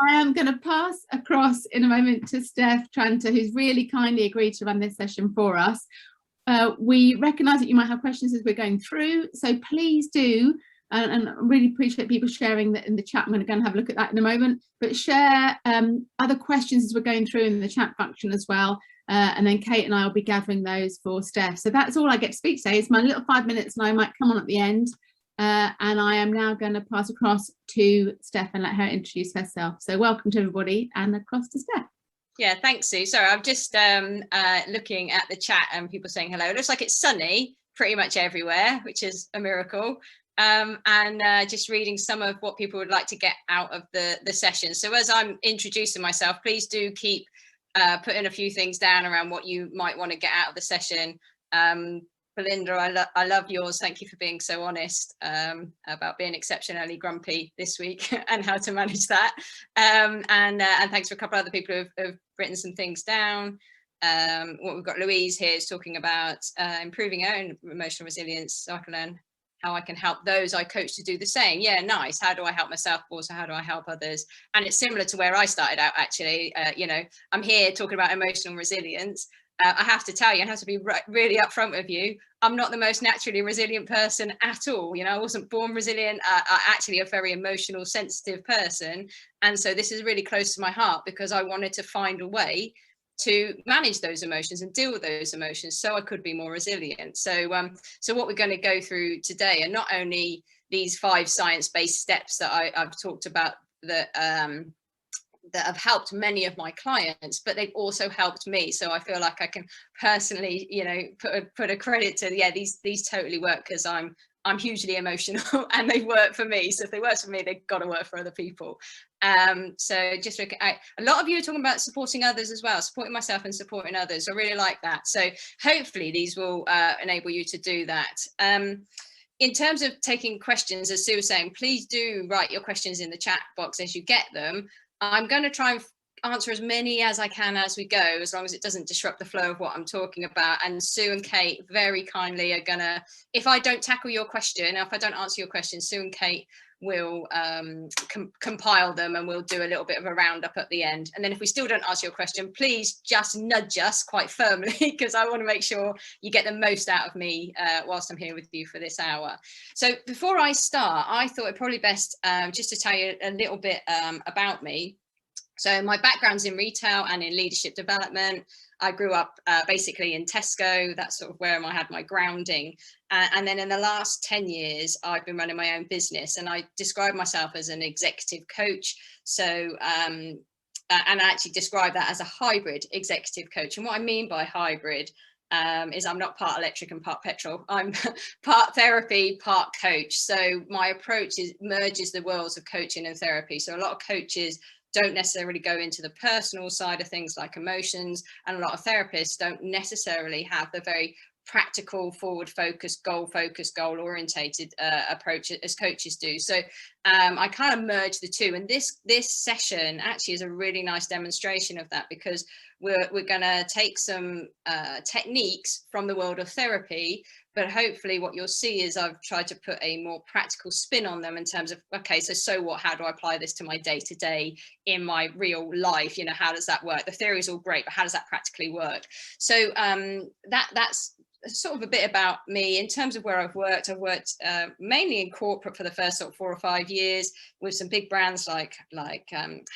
I am going to pass across in a moment to Steph Tranter, who's really kindly agreed to run this session for us. We recognise that you might have questions as we're going through, so please do, and I really appreciate people sharing that in the chat. I'm going to go and have a look at that in a moment, but share other questions as we're going through in the chat function as well, and then Kate and I will be gathering those for Steph. So that's all I get to speak today. It's my little 5 minutes and I might come on at the end, and I am now going to pass across to Steph and let her introduce herself. So welcome to everybody, and across to Steph. Yeah, thanks, Sue. Sorry, I'm just looking at the chat and people saying hello. It looks like it's sunny pretty much everywhere, which is a miracle. And just reading some of what people would like to get out of the session. So as I'm introducing myself, please do keep putting a few things down around what you might want to get out of the session. Belinda, I love yours. Thank you for being so honest about being exceptionally grumpy this week and how to manage that. And thanks for a couple of other people who've written some things down. What we've got Louise here is talking about improving our own emotional resilience, so I can learn how I can help those I coach to do the same. Yeah, nice. How do I help myself? Also, how do I help others? And it's similar to where I started out, actually. You know, I'm here talking about emotional resilience. I have to tell you, I have to be really upfront with you. I'm not the most naturally resilient person at all. You know, I wasn't born resilient. I'm actually a very emotional, sensitive person. And so this is really close to my heart because I wanted to find a way to manage those emotions and deal with those emotions so I could be more resilient. So what we're going to go through today are not only these 5 science-based steps that I've talked about that have helped many of my clients, but they've also helped me. So I feel like I can personally, you know, put a credit to, yeah, these totally work because I'm hugely emotional and they work for me. So if they work for me, they've got to work for other people. So just look at, a lot of you are talking about supporting others as well, supporting myself and supporting others. I really like that. So hopefully these will enable you to do that. In terms of taking questions, as Sue was saying, please do write your questions in the chat box as you get them. I'm going to try and answer as many as I can as we go, as long as it doesn't disrupt the flow of what I'm talking about. And Sue and Kate very kindly are going to, if I don't tackle your question, if I don't answer your question, Sue and Kate will compile them and we'll do a little bit of a roundup at the end. And then if we still don't answer your question, please just nudge us quite firmly because I want to make sure you get the most out of me whilst I'm here with you for this hour. So before I start, I thought it probably best just to tell you a little bit about me. So my background's in retail and in leadership development. I grew up basically in Tesco. That's sort of where I had my grounding. And then in the last 10 years, I've been running my own business, and I describe myself as an executive coach. So, and I actually describe that as a hybrid executive coach. And what I mean by hybrid is I'm not part electric and part petrol. I'm part therapy, part coach. So my approach merges the worlds of coaching and therapy. So a lot of coaches don't necessarily go into the personal side of things like emotions, and a lot of therapists don't necessarily have the very practical, forward-focused, goal-orientated approach as coaches do. So I kind of merge the two, and this session actually is a really nice demonstration of that, because we're going to take some techniques from the world of therapy, but hopefully what you'll see is I've tried to put a more practical spin on them in terms of, okay, so what, how do I apply this to my day-to-day in my real life? You know, how does that work? The theory is all great, but how does that practically work? So that's sort of a bit about me. In terms of where I've worked mainly in corporate for the first sort of 4 or 5 years with some big brands like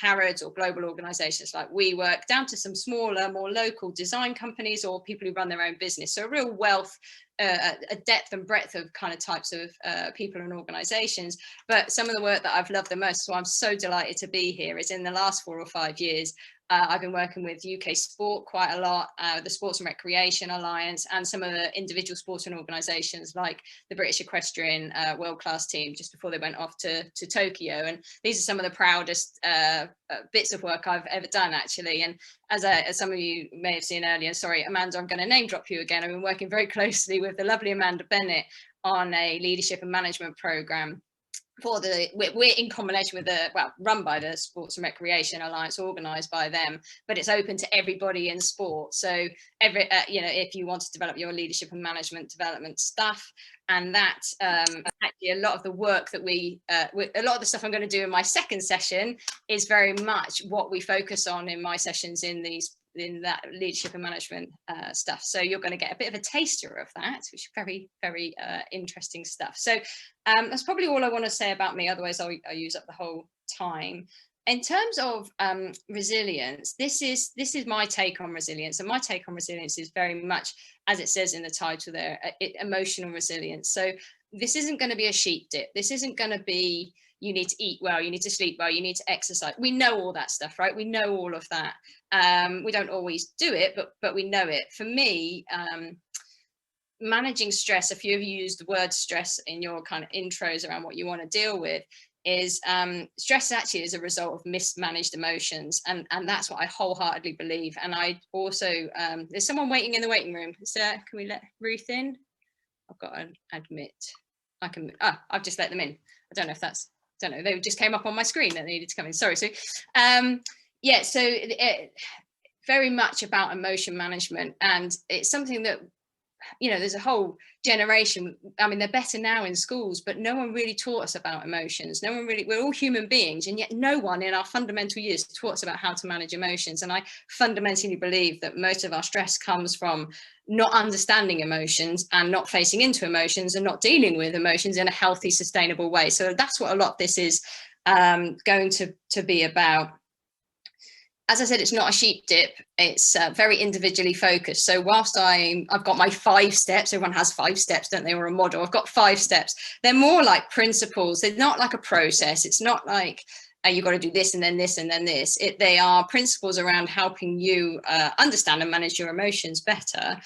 Harrods, or global organizations like WeWork, down to some smaller, more local design companies or people who run their own business. So a real wealth, a depth and breadth of kind of types of people and organizations. But some of the work that I've loved the most, so I'm so delighted to be here, is in the last 4 or 5 years. I've been working with UK Sport quite a lot, the Sports and Recreation Alliance, and some of the individual sporting organisations like the British Equestrian world-class team just before they went off to Tokyo. And these are some of the proudest bits of work I've ever done, actually. And as some of you may have seen earlier, sorry, Amanda, I'm going to name drop you again. I've been working very closely with the lovely Amanda Bennett on a leadership and management programme we're in combination with run by the Sports and Recreation Alliance, organised by them, but it's open to everybody in sport. So if you want to develop your leadership and management development stuff, and that actually a lot of the work that a lot of the stuff I'm going to do in my second session is very much what we focus on in my sessions in that leadership and management stuff. So you're going to get a bit of a taster of that, which is very, very interesting stuff. So that's probably all I want to say about me. Otherwise, I'll use up the whole time. In terms of resilience, this is my take on resilience, and my take on resilience is very much, as it says in the title there, emotional resilience. So this isn't going to be a sheep dip. This isn't going to be you need to eat well, you need to sleep well, you need to exercise. We know all that stuff, right? We know all of that. We don't always do it, but we know it. For me, managing stress, a few of you used the word stress in your kind of intros around what you want to deal with, is stress actually is a result of mismanaged emotions, and that's what I wholeheartedly believe. And I also there's someone waiting in the waiting room. Can we let Ruth in? I've got to admit I've just let them in. I don't know if that's, I don't know, they just came up on my screen and they needed to come in. Sorry. So yeah, so very much about emotion management, and it's something that, you know, there's a whole generation, I mean, they're better now in schools, but no one really taught us about emotions. No one really, we're all human beings, and yet no one in our fundamental years taught us about how to manage emotions. And I fundamentally believe that most of our stress comes from not understanding emotions and not facing into emotions and not dealing with emotions in a healthy, sustainable way. So that's what a lot of this is going to be about. As I said, it's not a sheep dip. It's very individually focused. So whilst I've got my 5 steps, everyone has 5 steps, don't they, or a model? I've got 5 steps. They're more like principles. They're not like a process. It's not like you've got to do this and then this and then this. They are principles around helping you understand and manage your emotions better.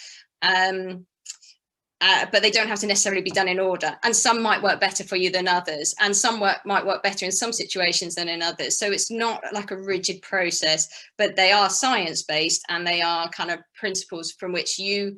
But they don't have to necessarily be done in order. And some might work better for you than others. And some might work better in some situations than in others. So it's not like a rigid process, but they are science-based, and they are kind of principles from which you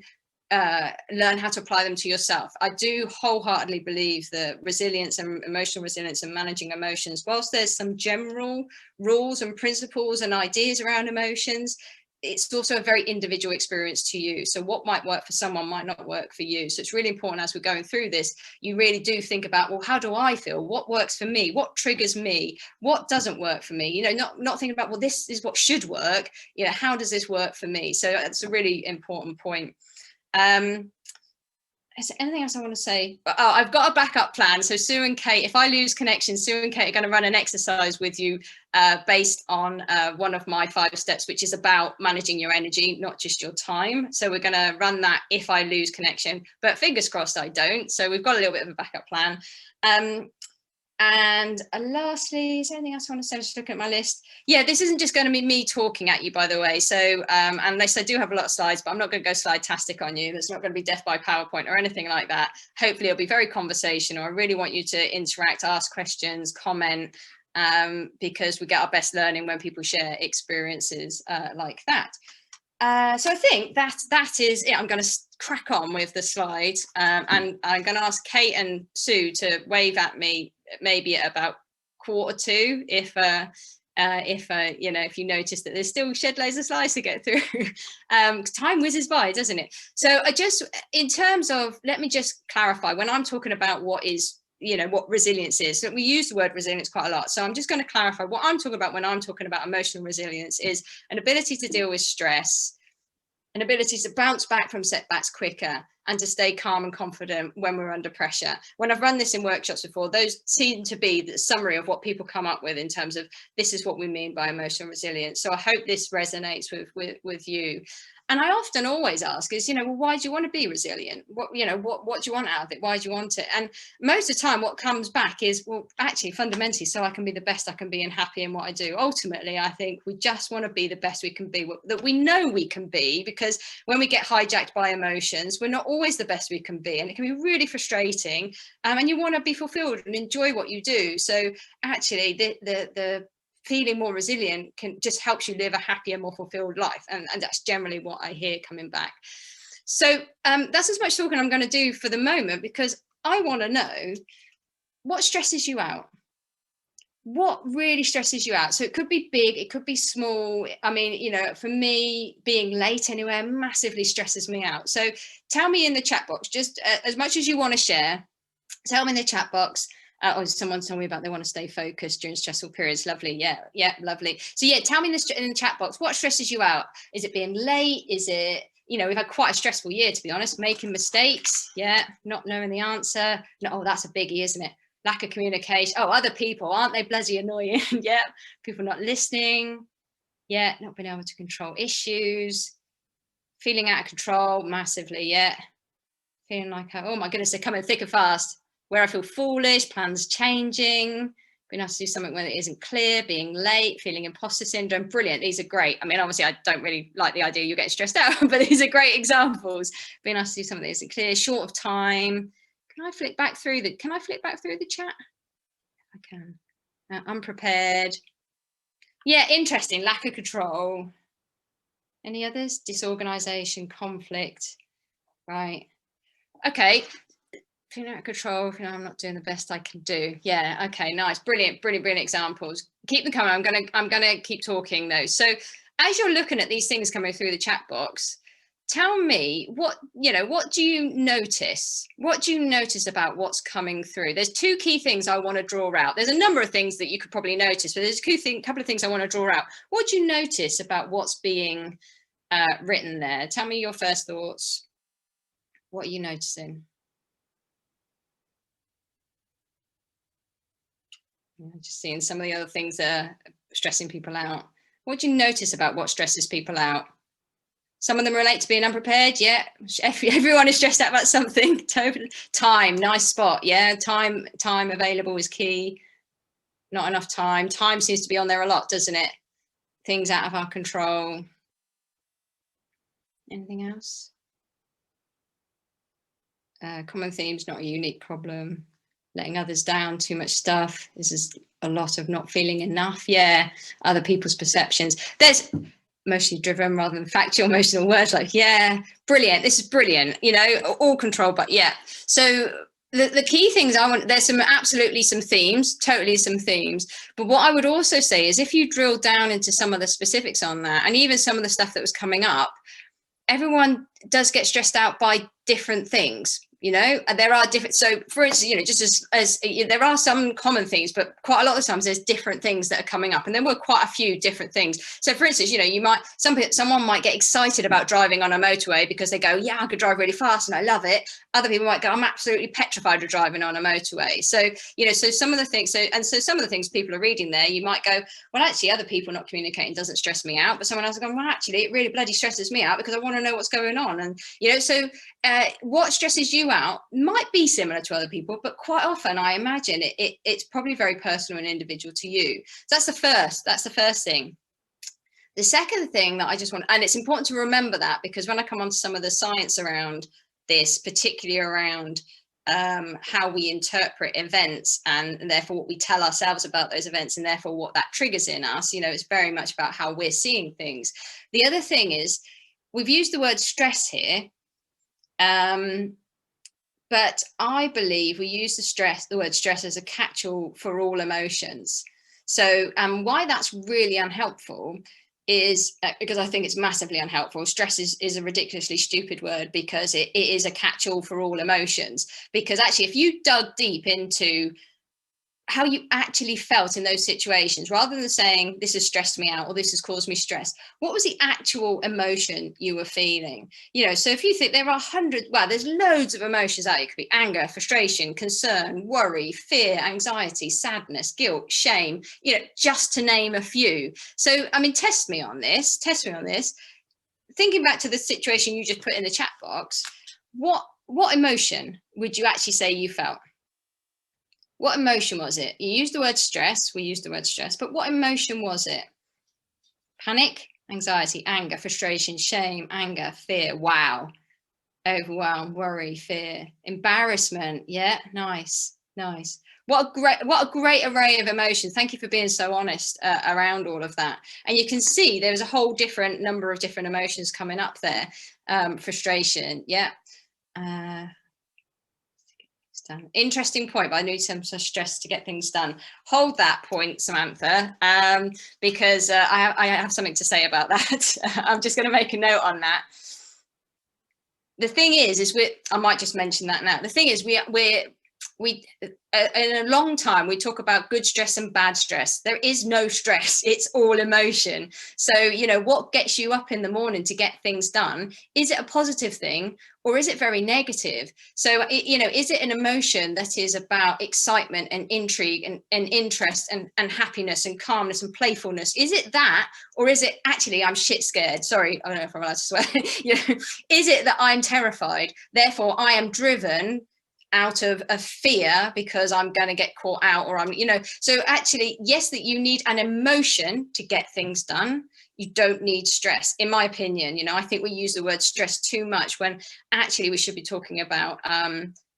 learn how to apply them to yourself. I do wholeheartedly believe that resilience and emotional resilience and managing emotions, whilst there's some general rules and principles and ideas around emotions, it's also a very individual experience to you. So what might work for someone might not work for you. So it's really important, as we're going through this, you really do think about, well, how do I feel? What works for me? What triggers me? What doesn't work for me? You know, not thinking about, well, this is what should work. You know, how does this work for me? So that's a really important point. Is there anything else I want to say? Oh, I've got a backup plan. So Sue and Kate, if I lose connection, Sue and Kate are going to run an exercise with you based on one of my 5 steps, which is about managing your energy, not just your time. So we're going to run that if I lose connection, but fingers crossed I don't. So we've got a little bit of a backup plan. And lastly, is there anything else I want to say? Just looking at my list. Yeah, this isn't just going to be me talking at you, by the way. So unless I do have a lot of slides, but I'm not going to go slide-tastic on you. It's not going to be death by PowerPoint or anything like that. Hopefully it'll be very conversational. I really want you to interact, ask questions, comment, because we get our best learning when people share experiences like that. So I think that is it. I'm going to crack on with the slides, and I'm going to ask Kate and Sue to wave at me maybe at about 1:45 if you notice that there's still shed loads of slides to get through. Time whizzes by, doesn't it? So in terms of, let me just clarify, when I'm talking about what resilience is, so we use the word resilience quite a lot. So I'm just going to clarify what I'm talking about when I'm talking about emotional resilience is an ability to deal with stress, an ability to bounce back from setbacks quicker, and to stay calm and confident when we're under pressure. When I've run this in workshops before, those seem to be the summary of what people come up with in terms of this is what we mean by emotional resilience. So I hope this resonates with you. And I often always ask is, well, why do you want to be resilient? What do you want out of it? Why do you want it? And most of the time what comes back is, well, actually fundamentally, so I can be the best I can be and happy in what I do. Ultimately, I think we just want to be the best we can be, that we know we can be, because when we get hijacked by emotions, we're not always the best we can be. And it can be really frustrating. And you want to be fulfilled and enjoy what you do. So actually the feeling more resilient can just helps you live a happier, more fulfilled life. And that's generally what I hear coming back. So that's as much talking I'm going to do for the moment, because I want to know, what stresses you out? What really stresses you out? So it could be big, it could be small. I mean, you know, for me, being late anywhere massively stresses me out. So tell me in the chat box, just as much as you want to share, tell me in the chat box. Or someone told me about they want to stay focused during stressful periods. Lovely. Yeah, lovely. So yeah, tell me in the chat box, what stresses you out? Is it being late? Is it, you know, we've had quite a stressful year, to be honest, making mistakes. Yeah, not knowing the answer. No, oh, that's a biggie, isn't it? Lack of communication. Oh, other people, aren't they bloody annoying? Yeah, people not listening. Yeah, not being able to control issues. Feeling out of control massively. Yeah, feeling like, oh my goodness, they're coming thick and fast. Where I feel foolish, plans changing, being asked to do something when it isn't clear, being late, feeling imposter syndrome. Brilliant. These are great. I mean, obviously, I don't really like the idea you're getting stressed out, but these are great examples. Being asked to do something that isn't clear, short of time. Can I flick back through the chat? I can. Unprepared. Yeah, interesting. Lack of control. Any others? Disorganization, conflict. Right. Okay. Feeling out of control, feeling I'm not doing the best I can do. Yeah, okay, nice, brilliant examples. Keep them coming. I'm gonna keep talking though. So as you're looking at these things coming through the chat box, tell me what do you notice? What do you notice about what's coming through? There's two key things I want to draw out. There's a number of things that you could probably notice, but there's a couple of things I want to draw out. What do you notice about what's being written there? Tell me your first thoughts. What are you noticing? Just seeing some of the other things that are stressing people out. What do you notice about what stresses people out? Some of them relate to being unprepared. Yeah, everyone is stressed out about something. Time, nice spot. Yeah, time available is key. Not enough time. Time seems to be on there a lot, doesn't it? Things out of our control. Anything else? Common themes, not a unique problem. Letting others down, too much stuff. This is a lot of not feeling enough. Yeah, other people's perceptions. There's emotionally driven rather than factual, emotional words like, yeah, brilliant. This is brilliant, you know, all control, but yeah. So the key things there's some themes, totally some themes. But what I would also say is if you drill down into some of the specifics on that, and even some of the stuff that was coming up, everyone does get stressed out by different things. You know, and there are different. So, for instance, you know, just as there are some common things, but quite a lot of the times there's different things that are coming up, and there were quite a few different things. So, for instance, you know, someone might get excited about driving on a motorway because they go, "Yeah, I could drive really fast and I love it." Other people might go, "I'm absolutely petrified of driving on a motorway." So, you know, so some of the things, some of the things people are reading there, you might go, "Well, actually, other people not communicating doesn't stress me out," but someone else is going, "Well, actually, it really bloody stresses me out because I want to know what's going on." And you know, so what stresses you out might be similar to other people, but quite often I imagine it's probably very personal and individual to you. So that's the first thing. The second thing that I just want, and it's important to remember that, because when I come on to some of the science around this, particularly around how we interpret events and therefore what we tell ourselves about those events and therefore what that triggers in us, you know, it's very much about how we're seeing things. The other thing is we've used the word stress here. But I believe we use the word stress as a catch-all for all emotions. So why that's really unhelpful is because I think it's massively unhelpful. Stress is a ridiculously stupid word because it is a catch-all for all emotions. Because actually, if you dug deep into how you actually felt in those situations, rather than saying this has stressed me out or this has caused me stress, what was the actual emotion you were feeling? You know, so if you think there are there's loads of emotions out. It could be anger, frustration, concern, worry, fear, anxiety, sadness, guilt, shame, you know, just to name a few. So, I mean, test me on this. Thinking back to the situation you just put in the chat box, what emotion would you actually say you felt? What emotion was it? You used the word stress. We used the word stress, but what emotion was it? Panic, anxiety, anger, frustration, shame, anger, fear. Wow. Overwhelm, worry, fear, embarrassment. Yeah, nice. What a great array of emotions. Thank you for being so honest around all of that. And you can see there's a whole different number of different emotions coming up there. Frustration. Yeah. Interesting point, but I need some stress to get things done. Hold that point, Samantha, because I have something to say about that. I'm just going to make a note on that. The thing is I might just mention that now. The thing is, we in a long time we talk about good stress and bad stress. There is no stress, it's all emotion. So what gets you up in the morning to get things done, is it a positive thing or is it very negative? So is it an emotion that is about excitement and intrigue and interest and happiness and calmness and playfulness? Is it that, or is it actually I'm shit scared? Sorry, I don't know if I'm allowed to swear. Is it that I'm terrified, therefore I am driven out of a fear because I'm going to get caught out, or so actually, yes, that you need an emotion to get things done. You don't need stress, in my opinion. I think we use the word stress too much when actually we should be talking about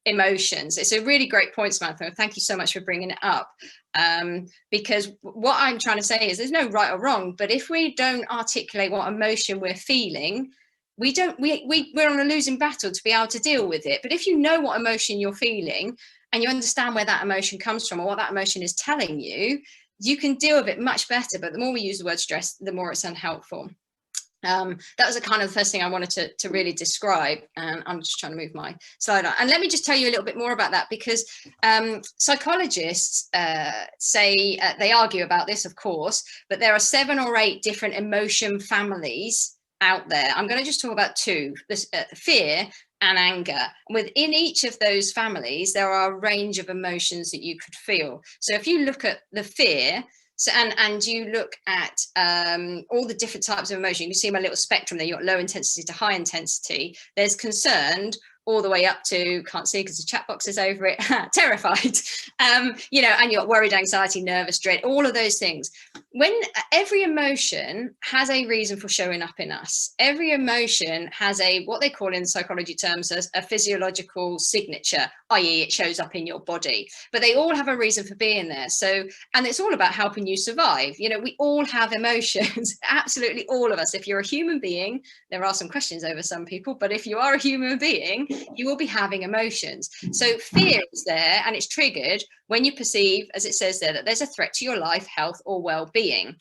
emotions. It's a really great point, Samantha. Thank you so much for bringing it up. Because what I'm trying to say is there's no right or wrong, but if we don't articulate what emotion we're feeling, we're on a losing battle to be able to deal with it. But if you know what emotion you're feeling and you understand where that emotion comes from or what that emotion is telling you, you can deal with it much better. But the more we use the word stress, the more it's unhelpful. That was a kind of the first thing I wanted to really describe, and I'm just trying to move my slide on. And let me just tell you a little bit more about that, because psychologists say, they argue about this, of course, but there are 7 or 8 different emotion families out there. I'm going to just talk about 2, this fear and anger. Within each of those families, there are a range of emotions that you could feel. So if you look at the fear, and you look at all the different types of emotion, you can see my little spectrum there. You've got low intensity to high intensity. There's concerned all the way up to, can't see because the chat box is over it, terrified, and you've got worried, anxiety, nervous, dread, all of those things. When every emotion has a reason for showing up in us, every emotion has what they call in psychology terms as a physiological signature, i.e. it shows up in your body, but they all have a reason for being there. So, and it's all about helping you survive. We all have emotions, absolutely all of us. If you're a human being, there are some questions over some people, but if you are a human being, you will be having emotions. So fear is there, and it's triggered when you perceive, as it says there, that there's a threat to your life, health, or well-being.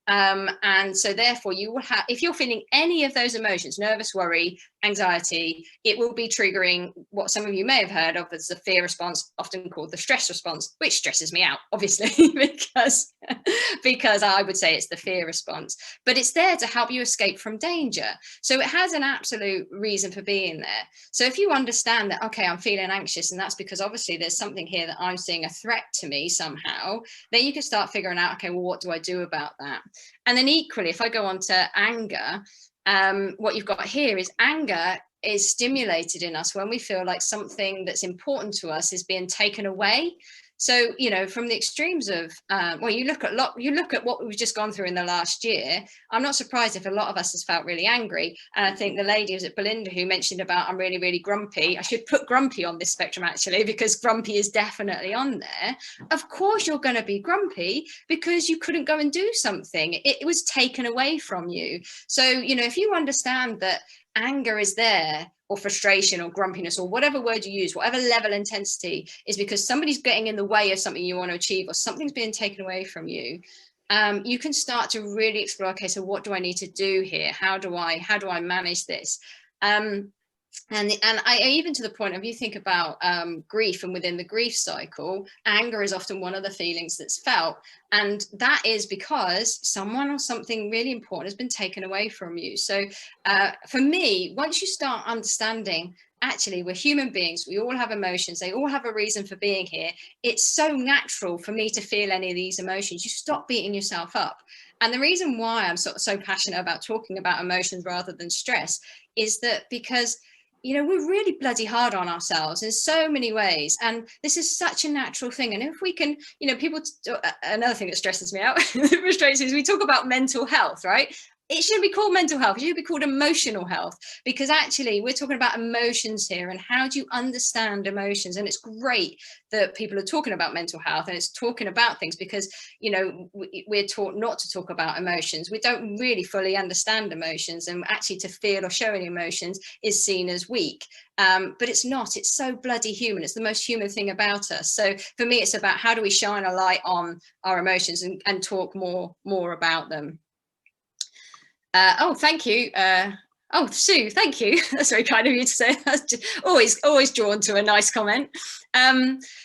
And so therefore you will have, if you're feeling any of those emotions, nervous, worry, anxiety, it will be triggering what some of you may have heard of as the fear response, often called the stress response, which stresses me out, obviously, because I would say it's the fear response, but it's there to help you escape from danger. So it has an absolute reason for being there. So if you understand that, okay, I'm feeling anxious, and that's because obviously there's something here that I'm seeing a threat to me somehow, then you can start figuring out, okay, well, what do I do about that? And then equally, if I go on to anger, what you've got here is anger is stimulated in us when we feel like something that's important to us is being taken away. So, from the extremes of, you look at what we've just gone through in the last year. I'm not surprised if a lot of us has felt really angry. And I think the lady, was it Belinda, who mentioned about I'm really, really grumpy. I should put grumpy on this spectrum, actually, because grumpy is definitely on there. Of course, you're going to be grumpy because you couldn't go and do something. It was taken away from you. So, if you understand that anger is there, or frustration or grumpiness, or whatever word you use, whatever level intensity, is because somebody's getting in the way of something you want to achieve, or something's being taken away from you, you can start to really explore, okay, so what do I need to do here? How do I manage this? And I even, to the point of, you think about grief, and within the grief cycle, anger is often one of the feelings that's felt, and that is because someone or something really important has been taken away from you. So for me, once you start understanding, actually, we're human beings, we all have emotions, they all have a reason for being here, it's so natural for me to feel any of these emotions. You stop beating yourself up. And the reason why I'm so passionate about talking about emotions rather than stress is that because we're really bloody hard on ourselves in so many ways. And this is such a natural thing. And if we can, people, another thing that stresses me out, frustrates me, is we talk about mental health, right? it should be called mental health. It should be called emotional health, because actually we're talking about emotions here, and how do you understand emotions? And it's great that people are talking about mental health and it's talking about things, because, you know, we're taught not to talk about emotions. We don't really fully understand emotions, and actually to feel or show any emotions is seen as weak. But it's not. It's so bloody human. It's the most human thing about us. So for me, it's about how do we shine a light on our emotions and talk more about them. Oh, thank you. Oh, Sue, thank you. That's very kind of you to say. Always drawn to a nice comment.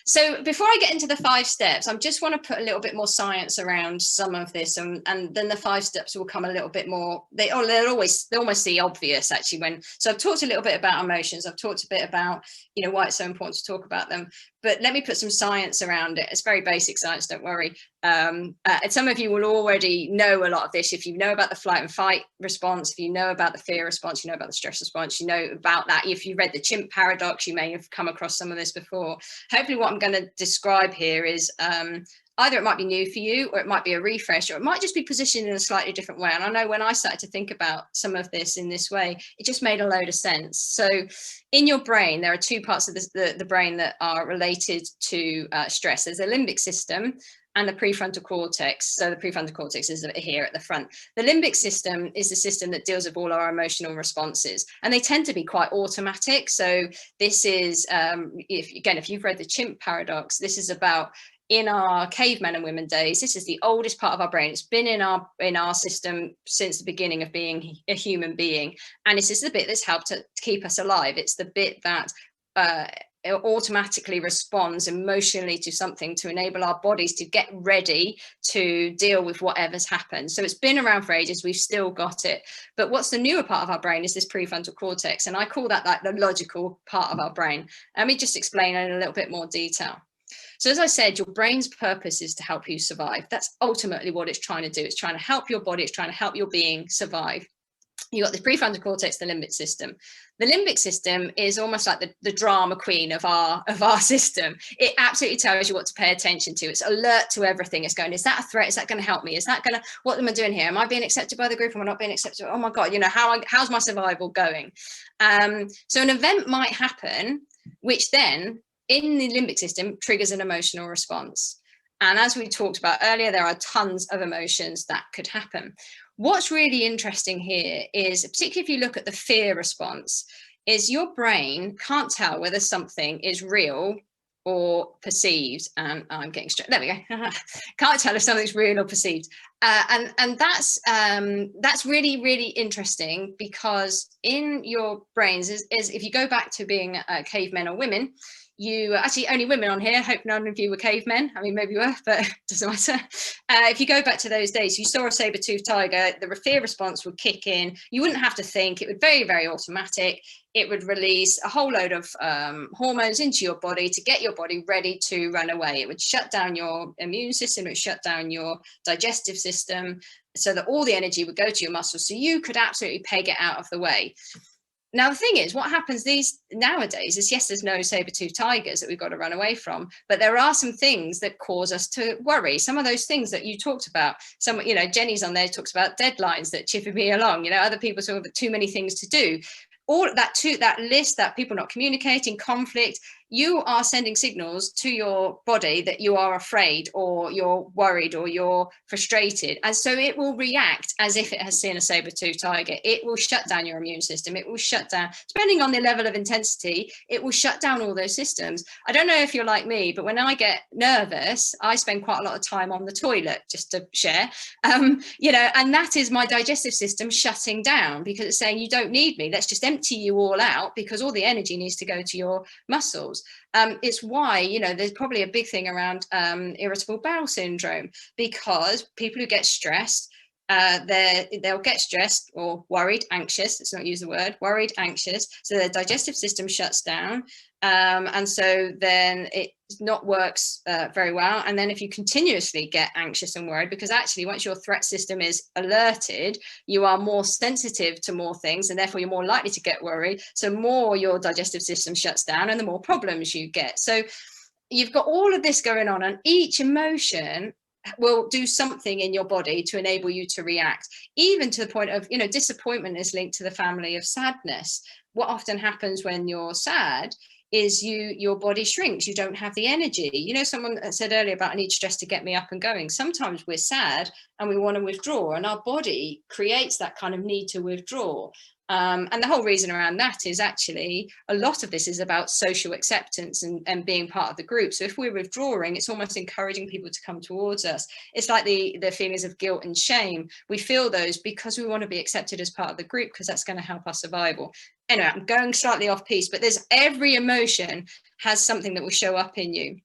So before I get into the 5 steps, I just want to put a little bit more science around some of this, and then the 5 steps will come a little bit more. They'll almost see obvious actually so I've talked a little bit about emotions. I've talked a bit about, you know, why it's so important to talk about them. But let me put some science around it. It's very basic science, don't worry. And some of you will already know a lot of this. If you know about the flight and fight response, if you know about the fear response, you know about the stress response, you know about that. If you read the chimp paradox, you may have come across some of this before. Hopefully what I'm going to describe here is either it might be new for you, or it might be a refresh, or it might just be positioned in a slightly different way. And I know when I started to think about some of this in this way, it just made a load of sense. So in your brain, there are 2 parts of the brain that are related to stress. There's the limbic system and the prefrontal cortex. So the prefrontal cortex is here at the front. The limbic system is the system that deals with all our emotional responses, and they tend to be quite automatic. So this is, if you've read the chimp paradox, this is about, in our cavemen and women days, this is the oldest part of our brain. It's been in our system since the beginning of being a human being, and this is the bit that's helped to keep us alive. It's the bit that it automatically responds emotionally to something to enable our bodies to get ready to deal with whatever's happened. So it's been around for ages. We've still got it. But what's the newer part of our brain is this prefrontal cortex, and I call that like the logical part of our brain. Let me just explain in a little bit more detail. So as I said, your brain's purpose is to help you survive. That's ultimately what it's trying to do. It's trying to help your body. It's trying to help your being survive. You've got the prefrontal cortex, the limbic system. The limbic system is almost like the drama queen of our system. It absolutely tells you what to pay attention to. It's alert to everything. It's going, is that a threat? Is that going to help me? Is that going to, what am I doing here? Am I being accepted by the group? Am I not being accepted? Oh my God, you know, how's my survival going? So an event might happen, which then in the limbic system triggers an emotional response. And as we talked about earlier, there are tons of emotions that could happen. What's really interesting here is, particularly if you look at the fear response, is your brain can't tell whether something is real or perceived. And I'm getting straight. There we go. Can't tell if something's real or perceived. And that's really, really interesting, because in your brains is if you go back to being cavemen or women, you actually, only women on here, hope none of you were cavemen. I mean, maybe you were, but it doesn't matter. If you go back to those days, you saw a saber-toothed tiger, the fear response would kick in. You wouldn't have to think. It would be very, very automatic. It would release a whole load of hormones into your body to get your body ready to run away. It would shut down your immune system. It would shut down your digestive system, so that all the energy would go to your muscles, so you could absolutely peg it out of the way. Now, the thing is, what happens nowadays is, yes, there's no saber-toothed tigers that we've got to run away from, but there are some things that cause us to worry. Some of those things that you talked about, some, you know, Jenny's on there talks about deadlines that chip me along, you know, other people sort of too many things to do. All that list, that people not communicating, conflict, you are sending signals to your body that you are afraid, or you're worried, or you're frustrated. And so it will react as if it has seen a saber-toothed tiger. It will shut down your immune system. It will shut down, depending on the level of intensity, it will shut down all those systems. I don't know if you're like me, but when I get nervous, I spend quite a lot of time on the toilet, just to share, you know, and that is my digestive system shutting down, because it's saying, you don't need me. Let's just empty you all out, because all the energy needs to go to your muscles. It's why, you know, there's probably a big thing around irritable bowel syndrome, because people who get stressed, they'll get stressed or worried, anxious, let's not use the word, worried, anxious, so their digestive system shuts down, and so then it not works very well. And then if you continuously get anxious and worried, because actually once your threat system is alerted, you are more sensitive to more things, and therefore you're more likely to get worried, so more your digestive system shuts down and the more problems you get. So you've got all of this going on, and each emotion will do something in your body to enable you to react, even to the point of, you know, disappointment is linked to the family of sadness. What often happens when you're sad is your body shrinks. You don't have the energy. You know, someone said earlier about I need stress to get me up and going. Sometimes we're sad and we want to withdraw, and our body creates that kind of need to withdraw. And the whole reason around that is actually a lot of this is about social acceptance and being part of the group. So if we're withdrawing, it's almost encouraging people to come towards us. It's like the feelings of guilt and shame. We feel those because we want to be accepted as part of the group, because that's going to help our survival. Anyway, I'm going slightly off piece, but there's every emotion has something that will show up in you.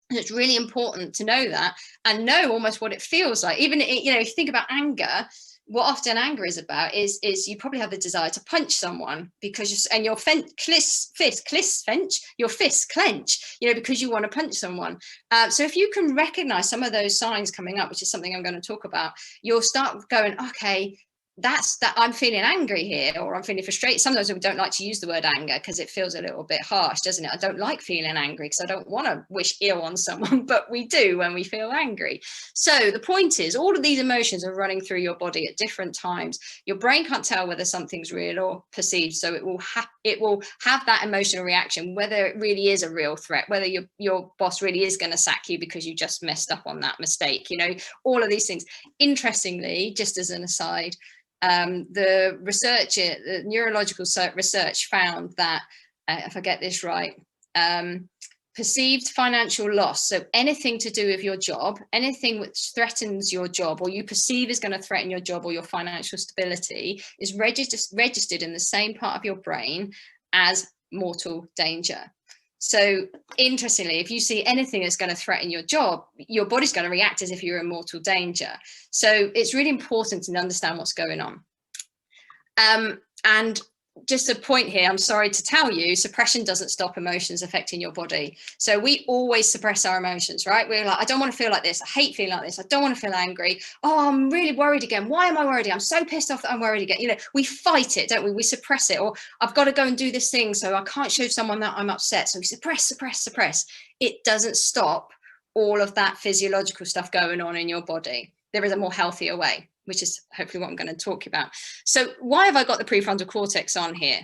And it's really important to know that and know almost what it feels like. Even, you know, if you think about anger, what often anger is about is you probably have the desire to punch someone because your fists clench, you know, because you want to punch someone. So if you can recognize some of those signs coming up, which is something I'm going to talk about, you'll start going, okay, that's that I'm feeling angry here, or I'm feeling frustrated. Sometimes we don't like to use the word anger because it feels a little bit harsh, doesn't it? I don't like feeling angry because I don't want to wish ill on someone, but we do when we feel angry. So the point is, all of these emotions are running through your body at different times. Your brain can't tell whether something's real or perceived, so it will have that emotional reaction, whether it really is a real threat, whether your boss really is going to sack you because you just messed up on that mistake, you know, all of these things. Interestingly, just as an aside, the neurological research found that, if I get this right, perceived financial loss, so anything to do with your job, anything which threatens your job or you perceive is going to threaten your job or your financial stability, is registered in the same part of your brain as mortal danger. So interestingly, if you see anything that's going to threaten your job, your body's going to react as if you're in mortal danger. So it's really important to understand what's going on. And just a point here, I'm sorry to tell you, suppression doesn't stop emotions affecting your body. So we always suppress our emotions, right? We're like, I don't want to feel like this. I hate feeling like this. I don't want to feel angry. Oh, I'm really worried again. Why am I worried? I'm so pissed off that I'm worried again. You know, we fight it, don't we? We suppress it. Or I've got to go and do this thing, so I can't show someone that I'm upset. So we suppress. It doesn't stop all of that physiological stuff going on in your body. There is a more healthier way, which is hopefully what I'm going to talk about. So why have I got the prefrontal cortex on here?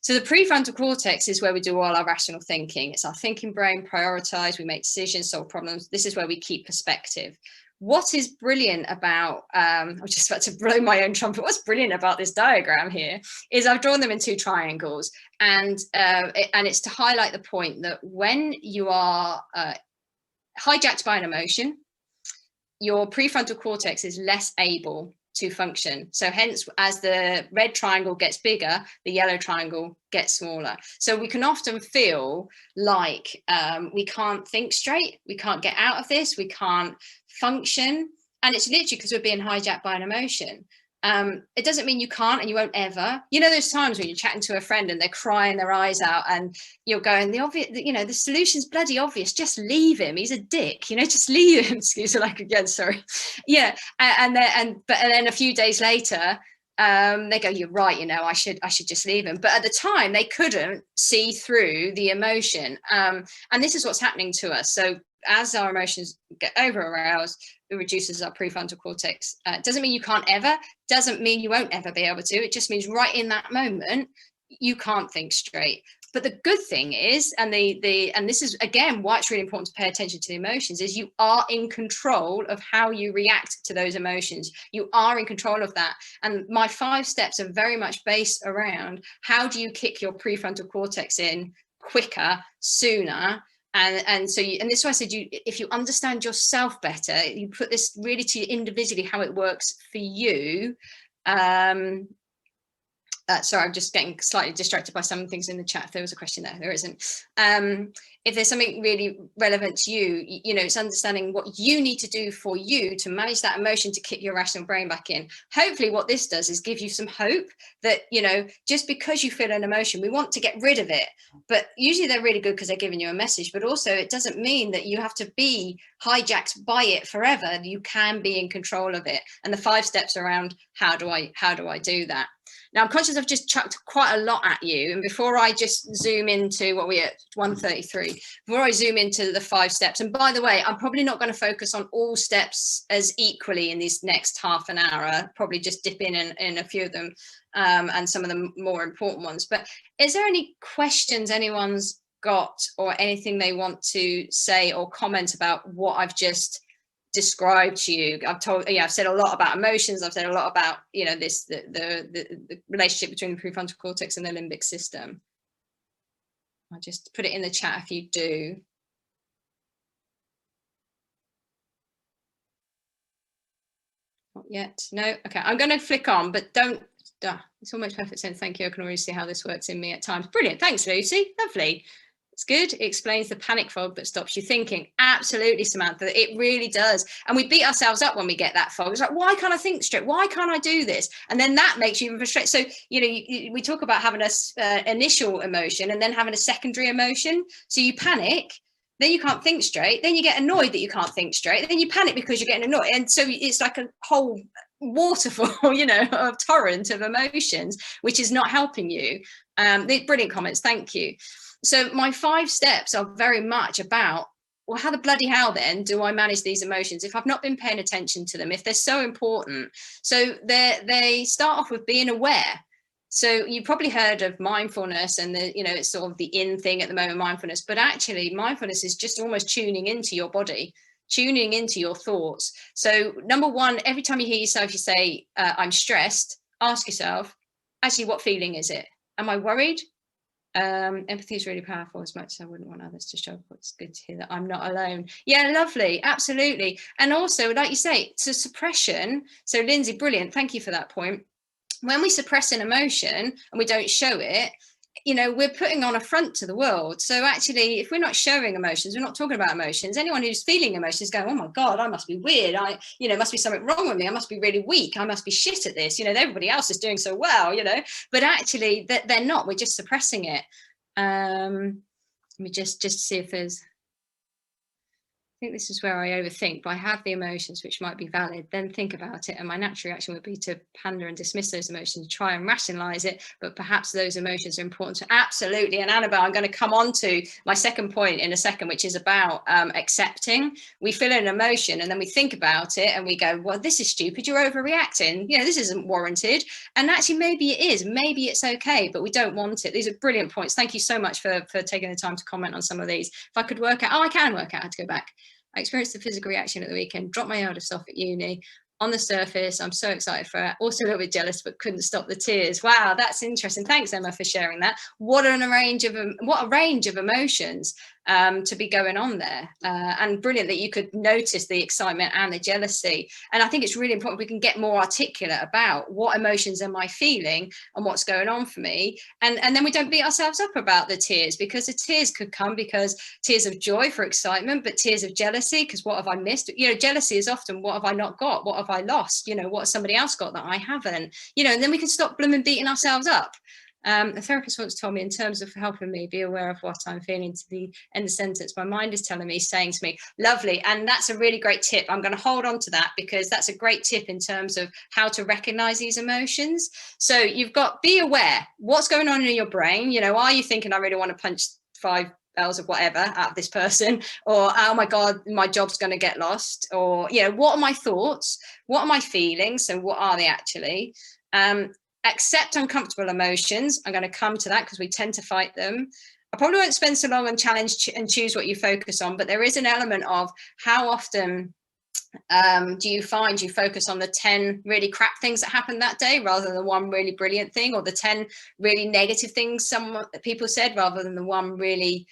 So the prefrontal cortex is where we do all our rational thinking. It's our thinking brain, prioritize, we make decisions, solve problems. This is where we keep perspective. What is brilliant about, I'm just about to blow my own trumpet. What's brilliant about this diagram here is I've drawn them in two triangles, and it's to highlight the point that when you are hijacked by an emotion, your prefrontal cortex is less able to function. So hence, as the red triangle gets bigger, the yellow triangle gets smaller. So we can often feel like we can't think straight, we can't get out of this, we can't function. And it's literally because we're being hijacked by an emotion. It doesn't mean you can't and you won't ever. You know, there's times when you're chatting to a friend and they're crying their eyes out and you're going, the obvious, you know, the solution's bloody obvious. Just leave him. He's a dick. You know, just leave him. Excuse me, like again, sorry. Yeah, and then a few days later, they go, you're right. You know, I should just leave him. But at the time, they couldn't see through the emotion. And this is what's happening to us. So as our emotions get over aroused, it reduces our prefrontal cortex. Doesn't mean you can't ever, doesn't mean you won't ever be able to. It just means right in that moment, you can't think straight. But the good thing is, and this is again why it's really important to pay attention to the emotions, is you are in control of how you react to those emotions. You are in control of that. And my 5 steps are very much based around how do you kick your prefrontal cortex in quicker, sooner. And so this is why I said, if you understand yourself better, you put this really to you individually, how it works for you. Sorry, I'm just getting slightly distracted by some things in the chat. If there was a question there, there isn't. If there's something really relevant to you, you know, it's understanding what you need to do for you to manage that emotion to kick your rational brain back in. Hopefully what this does is give you some hope that, you know, just because you feel an emotion, we want to get rid of it. But usually they're really good because they're giving you a message, but also it doesn't mean that you have to be hijacked by it forever. You can be in control of it. And the 5 steps around how do I do that? Now, I'm conscious I've just chucked quite a lot at you. And before I just zoom into what we're at 133, before I zoom into the 5 steps, and by the way, I'm probably not going to focus on all steps as equally in this next half an hour, probably just dip in a few of them and some of the more important ones. But is there any questions anyone's got or anything they want to say or comment about what I've just described to you? I've said a lot about emotions. I've said a lot about, you know, this the relationship between the prefrontal cortex and the limbic system. I'll just put it in the chat if you do. Not yet. No. Okay, I'm going to flick on, but don't. It's almost perfect sense. Thank you. I can already see how this works in me at times. Brilliant. Thanks, Lucy. Lovely. It's good. It explains the panic fog that stops you thinking. Absolutely, Samantha. It really does. And we beat ourselves up when we get that fog. It's like, why can't I think straight? Why can't I do this? And then that makes you even frustrated. So, you know, we talk about having a initial emotion and then having a secondary emotion. So you panic, then you can't think straight. Then you get annoyed that you can't think straight. Then you panic because you're getting annoyed. And so it's like a whole waterfall, you know, of torrent of emotions, which is not helping you. Brilliant comments. Thank you. So my 5 steps are very much about, well, how the bloody hell then do I manage these emotions if I've not been paying attention to them, if they're so important? So they start off with being aware. So you probably heard of mindfulness and it's sort of the in thing at the moment, mindfulness, but actually mindfulness is just almost tuning into your body, tuning into your thoughts. So number 1, every time you hear yourself, you say, I'm stressed, ask yourself, actually, what feeling is it? Am I worried? Empathy is really powerful, as much as I wouldn't want others to show. It's good to hear that I'm not alone. Yeah, lovely. Absolutely. And also, like you say, to suppression. So Lindsay, brilliant. Thank you for that point. When we suppress an emotion and we don't show it, you know, we're putting on a front to the world. So actually, if we're not showing emotions, we're not talking about emotions. Anyone who's feeling emotions is going, oh my God, I must be weird. Must be something wrong with me. I must be really weak. I must be shit at this. You know, everybody else is doing so well, you know, but actually they're not. We're just suppressing it. Let me just see if there's, I think this is where I overthink, but I have the emotions which might be valid, then think about it. And my natural reaction would be to pander and dismiss those emotions, try and rationalize it, but perhaps those emotions are important to absolutely. And Annabelle, I'm going to come on to my second point in a second, which is about accepting. We feel an emotion and then we think about it and we go, well, this is stupid. You're overreacting. You know, this isn't warranted. And actually, maybe it is, maybe it's okay, but we don't want it. These are brilliant points. Thank you so much for taking the time to comment on some of these. If I could work out, I can work out how to go back. I experienced the physical reaction at the weekend, dropped my eldest off at uni. On the surface, I'm so excited for it. Also a little bit jealous, but couldn't stop the tears. Wow, that's interesting. Thanks, Emma, for sharing that. What a range of emotions to be going on there. And brilliant that you could notice the excitement and the jealousy. And I think it's really important we can get more articulate about what emotions am I feeling and what's going on for me. And then we don't beat ourselves up about the tears, because the tears could come because tears of joy for excitement, but tears of jealousy because what have I missed? You know, jealousy is often what have I not got? What have I lost? You know, what has somebody else got that I haven't? You know, and then we can stop blooming beating ourselves up. A therapist once told me, in terms of helping me be aware of what I'm feeling, to the end of the sentence, my mind is telling me, saying to me, lovely. And that's a really great tip. I'm going to hold on to that, because that's a great tip in terms of how to recognize these emotions. So you've got, be aware what's going on in your brain. You know, are you thinking I really want to punch 5 bells of whatever at this person, or oh my God, my job's going to get lost, or, you know, what are my thoughts? What are my feelings? So what are they actually? Accept uncomfortable emotions. I'm going to come to that because we tend to fight them. I probably won't spend so long on challenge and choose what you focus on, but there is an element of how often do you find you focus on the 10 really crap things that happened that day rather than the one really brilliant thing, or the 10 really negative things some people said rather than the one really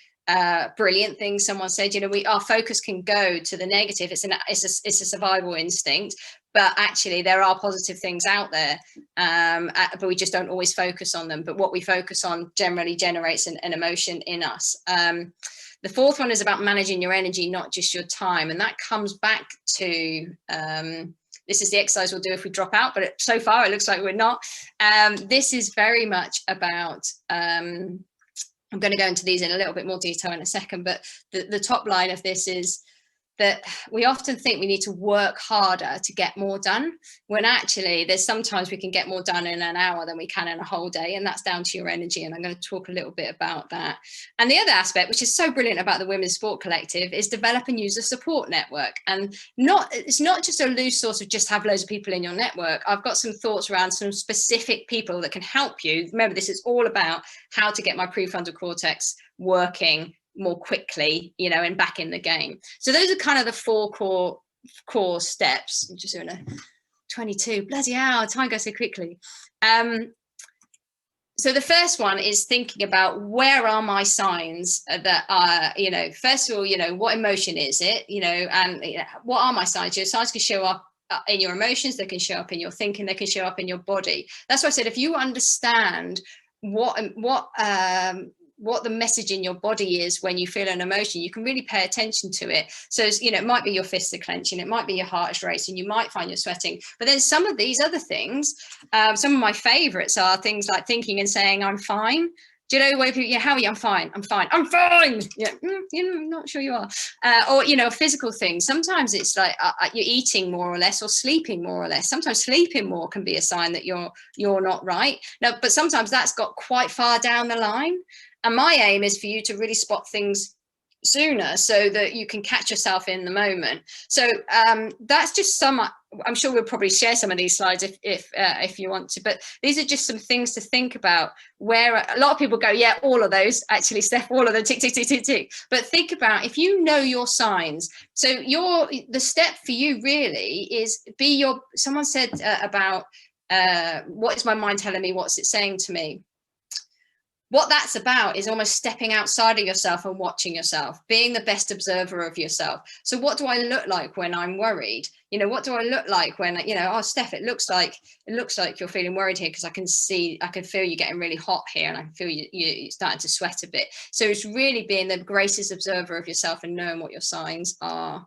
brilliant thing someone said. You know, our focus can go to the negative. It's a survival instinct, but actually there are positive things out there, but we just don't always focus on them. But what we focus on generally generates an emotion in us. The fourth one is about managing your energy, not just your time. And that comes back to, this is the exercise we'll do if we drop out, but so far it looks like we're not. This is very much about, I'm going to go into these in a little bit more detail in a second, but the top line of this is that we often think we need to work harder to get more done, when actually there's sometimes we can get more done in an hour than we can in a whole day, and that's down to your energy. And I'm going to talk a little bit about that. And the other aspect, which is so brilliant about the Women's Sport Collective, is develop and use a support network. And it's not just a loose sort of just have loads of people in your network. I've got some thoughts around some specific people that can help you. Remember, this is all about how to get my prefrontal cortex working more quickly, you know, and back in the game. So those are kind of the 4 core steps. I'm just doing a 22, bloody hell, time goes so quickly. So the first one is thinking about, where are my signs that are, you know, first of all, you know, what emotion is it, you know, and what are my signs? Your signs can show up in your emotions, they can show up in your thinking, they can show up in your body. That's why I said, if you understand what the message in your body is when you feel an emotion, you can really pay attention to it. So, you know, it might be your fists are clenching, it might be your heart is racing, you might find you're sweating. But then some of these other things, some of my favorites are things like thinking and saying, I'm fine. Do you know where people, yeah, how are you? I'm fine. I'm fine. I'm fine. Yeah, you know, I'm not sure you are. Or, you know, physical things. Sometimes it's like you're eating more or less, or sleeping more or less. Sometimes sleeping more can be a sign that you're not right. No, but sometimes that's got quite far down the line. And my aim is for you to really spot things sooner so that you can catch yourself in the moment. So that's just some, I'm sure we'll probably share some of these slides if you want to, but these are just some things to think about, where a lot of people go, yeah, all of those, actually, Steph, all of them, tick, tick, tick, tick, tick. But think about, if you know your signs, so the step for you really is someone said about what is my mind telling me, what's it saying to me? What that's about is almost stepping outside of yourself and watching yourself, being the best observer of yourself. So what do I look like when I'm worried? You know, what do I look like when, you know, oh, Steph, it looks like you're feeling worried here, because I can feel you getting really hot here, and I can feel you starting to sweat a bit. So it's really being the greatest observer of yourself and knowing what your signs are.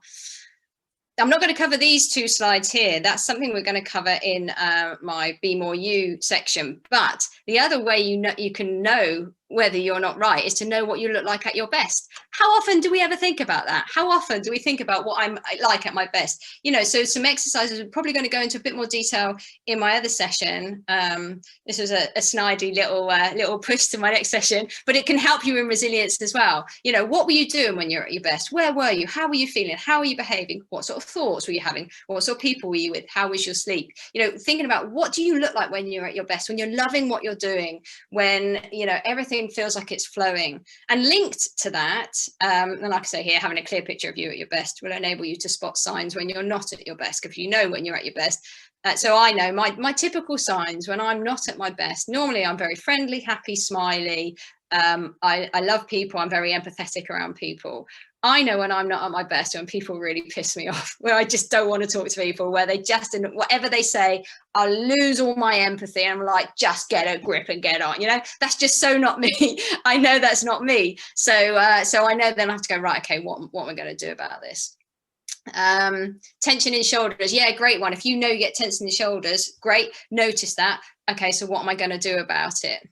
I'm not going to cover these 2 slides here. That's something we're going to cover in my Be More You section. But the other way you can know whether you're not right is to know what you look like at your best. How often do we ever think about that? How often do we think about what I'm like at my best? You know, so some exercises, we're probably going to go into a bit more detail in my other session. This was a snidey little push to my next session, but it can help you in resilience as well. You know, what were you doing when you're at your best? Where were you? How were you feeling? How were you behaving? What sort of thoughts were you having? What sort of people were you with? How was your sleep? You know, thinking about, what do you look like when you're at your best, when you're loving what you're doing, when, you know, everything feels like it's flowing. And linked to that, and like I say here, having a clear picture of you at your best will enable you to spot signs when you're not at your best, if you know when you're at your best. So I know my typical signs when I'm not at my best. Normally I'm very friendly, happy, smiley. I love people. I'm very empathetic around people. I know when I'm not at my best, when people really piss me off, where I just don't want to talk to people, where they just, whatever they say, I lose all my empathy. I'm like, just get a grip and get on. You know, that's just so not me. I know that's not me. So I know then I have to go, right, okay, what am I going to do about this? Tension in shoulders. Yeah, great one. If you know you get tension in the shoulders, great. Notice that. Okay, so what am I going to do about it?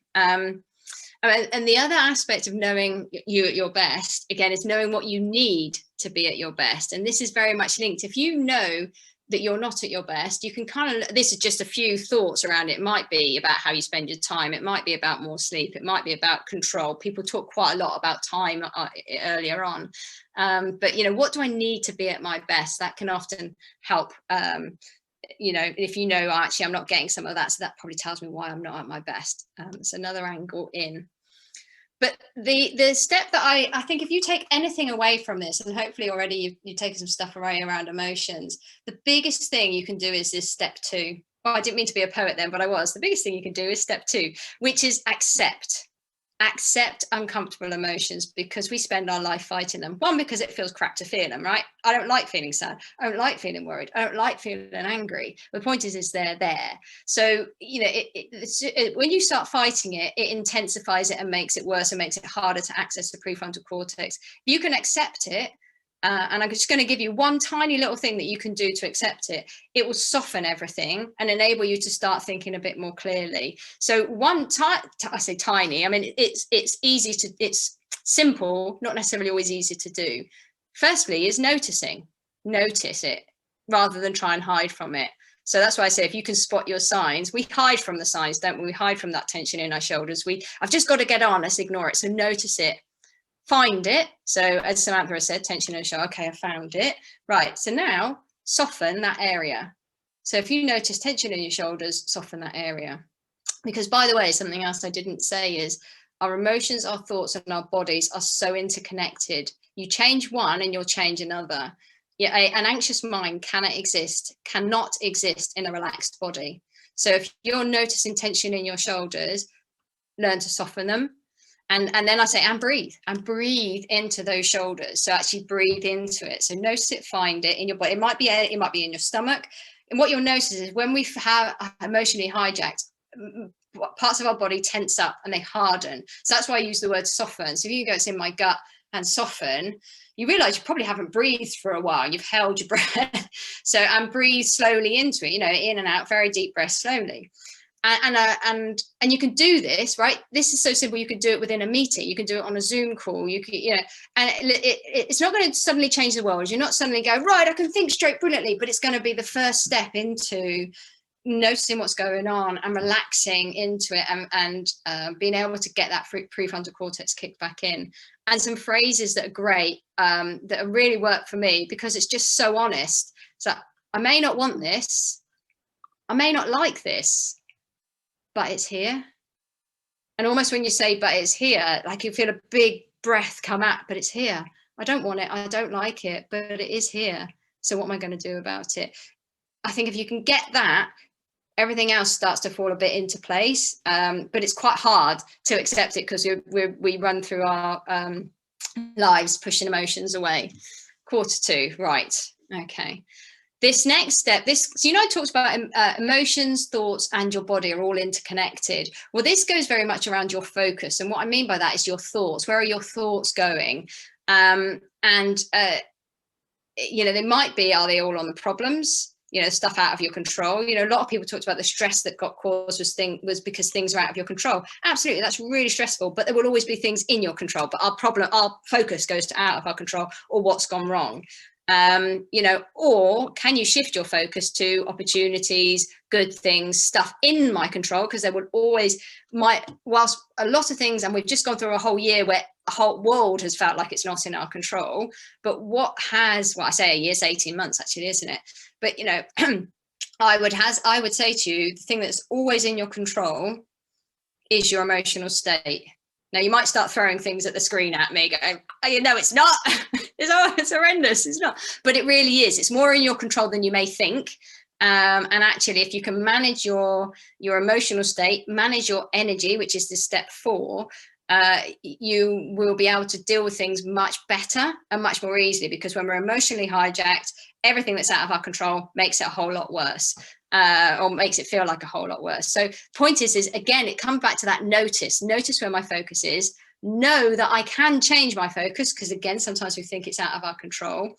And the other aspect of knowing you at your best, again, is knowing what you need to be at your best. And this is very much linked. If you know that you're not at your best, you can kind of, this is just a few thoughts around it. It might be about how you spend your time. It might be about more sleep. It might be about control. People talk quite a lot about time earlier on. But, you know, what do I need to be at my best? That can often help. You know, if you know, actually, I'm not getting some of that, so that probably tells me why I'm not at my best. It's another angle in. But the step that I think, if you take anything away from this, and hopefully already you've taken some stuff away around emotions, the biggest thing you can do is this step 2. Well, I didn't mean to be a poet then, but I was. The biggest thing you can do is step 2, which is accept. Accept uncomfortable emotions, because we spend our life fighting them. One, because it feels crap to feel them, right? I don't like feeling sad. I don't like feeling worried. I don't like feeling angry. The point is they're there. So, you know, when you start fighting it, it intensifies it and makes it worse and makes it harder to access the prefrontal cortex. You can accept it. And I'm just going to give you one tiny little thing that you can do to accept it. It will soften everything and enable you to start thinking a bit more clearly. So I say tiny, I mean, it's easy to, it's simple, not necessarily always easy to do. firstly is notice it rather than try and hide from it. So that's why I say, if you can spot your signs, we hide from the signs, don't we? We hide from that tension in our shoulders. I've just got to get on, let's ignore it. So notice it, find it. So as Samantha has said, tension in the shoulder, okay, I found it. Right, so now soften that area. So if you notice tension in your shoulders, soften that area. Because by the way, something else I didn't say is our emotions, our thoughts, and our bodies are so interconnected. You change one and you'll change another. Yeah, an anxious mind cannot exist in a relaxed body. So if you're noticing tension in your shoulders, learn to soften them. And then I say, and breathe into those shoulders. So actually breathe into it. So notice it, find it in your body. It might be in your stomach. And what you'll notice is when we have emotionally hijacked, parts of our body tense up and they harden. So that's why I use the word soften. So if you go, it's in my gut, and soften, you realize you probably haven't breathed for a while. You've held your breath. So, and breathe slowly into it, in and out, very deep breath slowly. And you can do this, right? This is so simple. You could do it within a meeting. You can do it on a Zoom call. You could, and it's not going to suddenly change the world. You're not suddenly go, right, I can think straight brilliantly, but it's going to be the first step into noticing what's going on and relaxing into it, and being able to get that prefrontal cortex kicked back in. And some phrases that are great, that really work for me, because it's just so honest. So I may not want this, I may not like this, but it's here. And almost when you say, but it's here, like you feel a big breath come out, but it's here. I don't want it, I don't like it, but it is here. So what am I going to do about it? I think if you can get that, everything else starts to fall a bit into place. But it's quite hard to accept it, because we run through our lives pushing emotions away. 1:45, right? Okay. This next step, so I talked about emotions, thoughts, and your body are all interconnected. Well, this goes very much around your focus, and what I mean by that is your thoughts. Where are your thoughts going? They might be, are they all on the problems? Stuff out of your control. A lot of people talked about the stress that got caused was because things are out of your control. Absolutely, that's really stressful, but there will always be things in your control. But our focus goes to out of our control, or what's gone wrong. Or can you shift your focus to opportunities, good things, stuff in my control? Because there will always, whilst a lot of things, and we've just gone through a whole year where a whole world has felt like it's not in our control, but I say a year's 18 months actually, isn't it? But, I would say to you, the thing that's always in your control is your emotional state. Now, you might start throwing things at the screen at me, going, it's not. It's horrendous. It's not. But it really is. It's more in your control than you may think. And actually, if you can manage your emotional state, manage your energy, which is the step 4, you will be able to deal with things much better and much more easily, because when we're emotionally hijacked, everything that's out of our control makes it a whole lot worse, or makes it feel like a whole lot worse. So point is again, it comes back to that notice where my focus is, know that I can change my focus, because again, sometimes we think it's out of our control,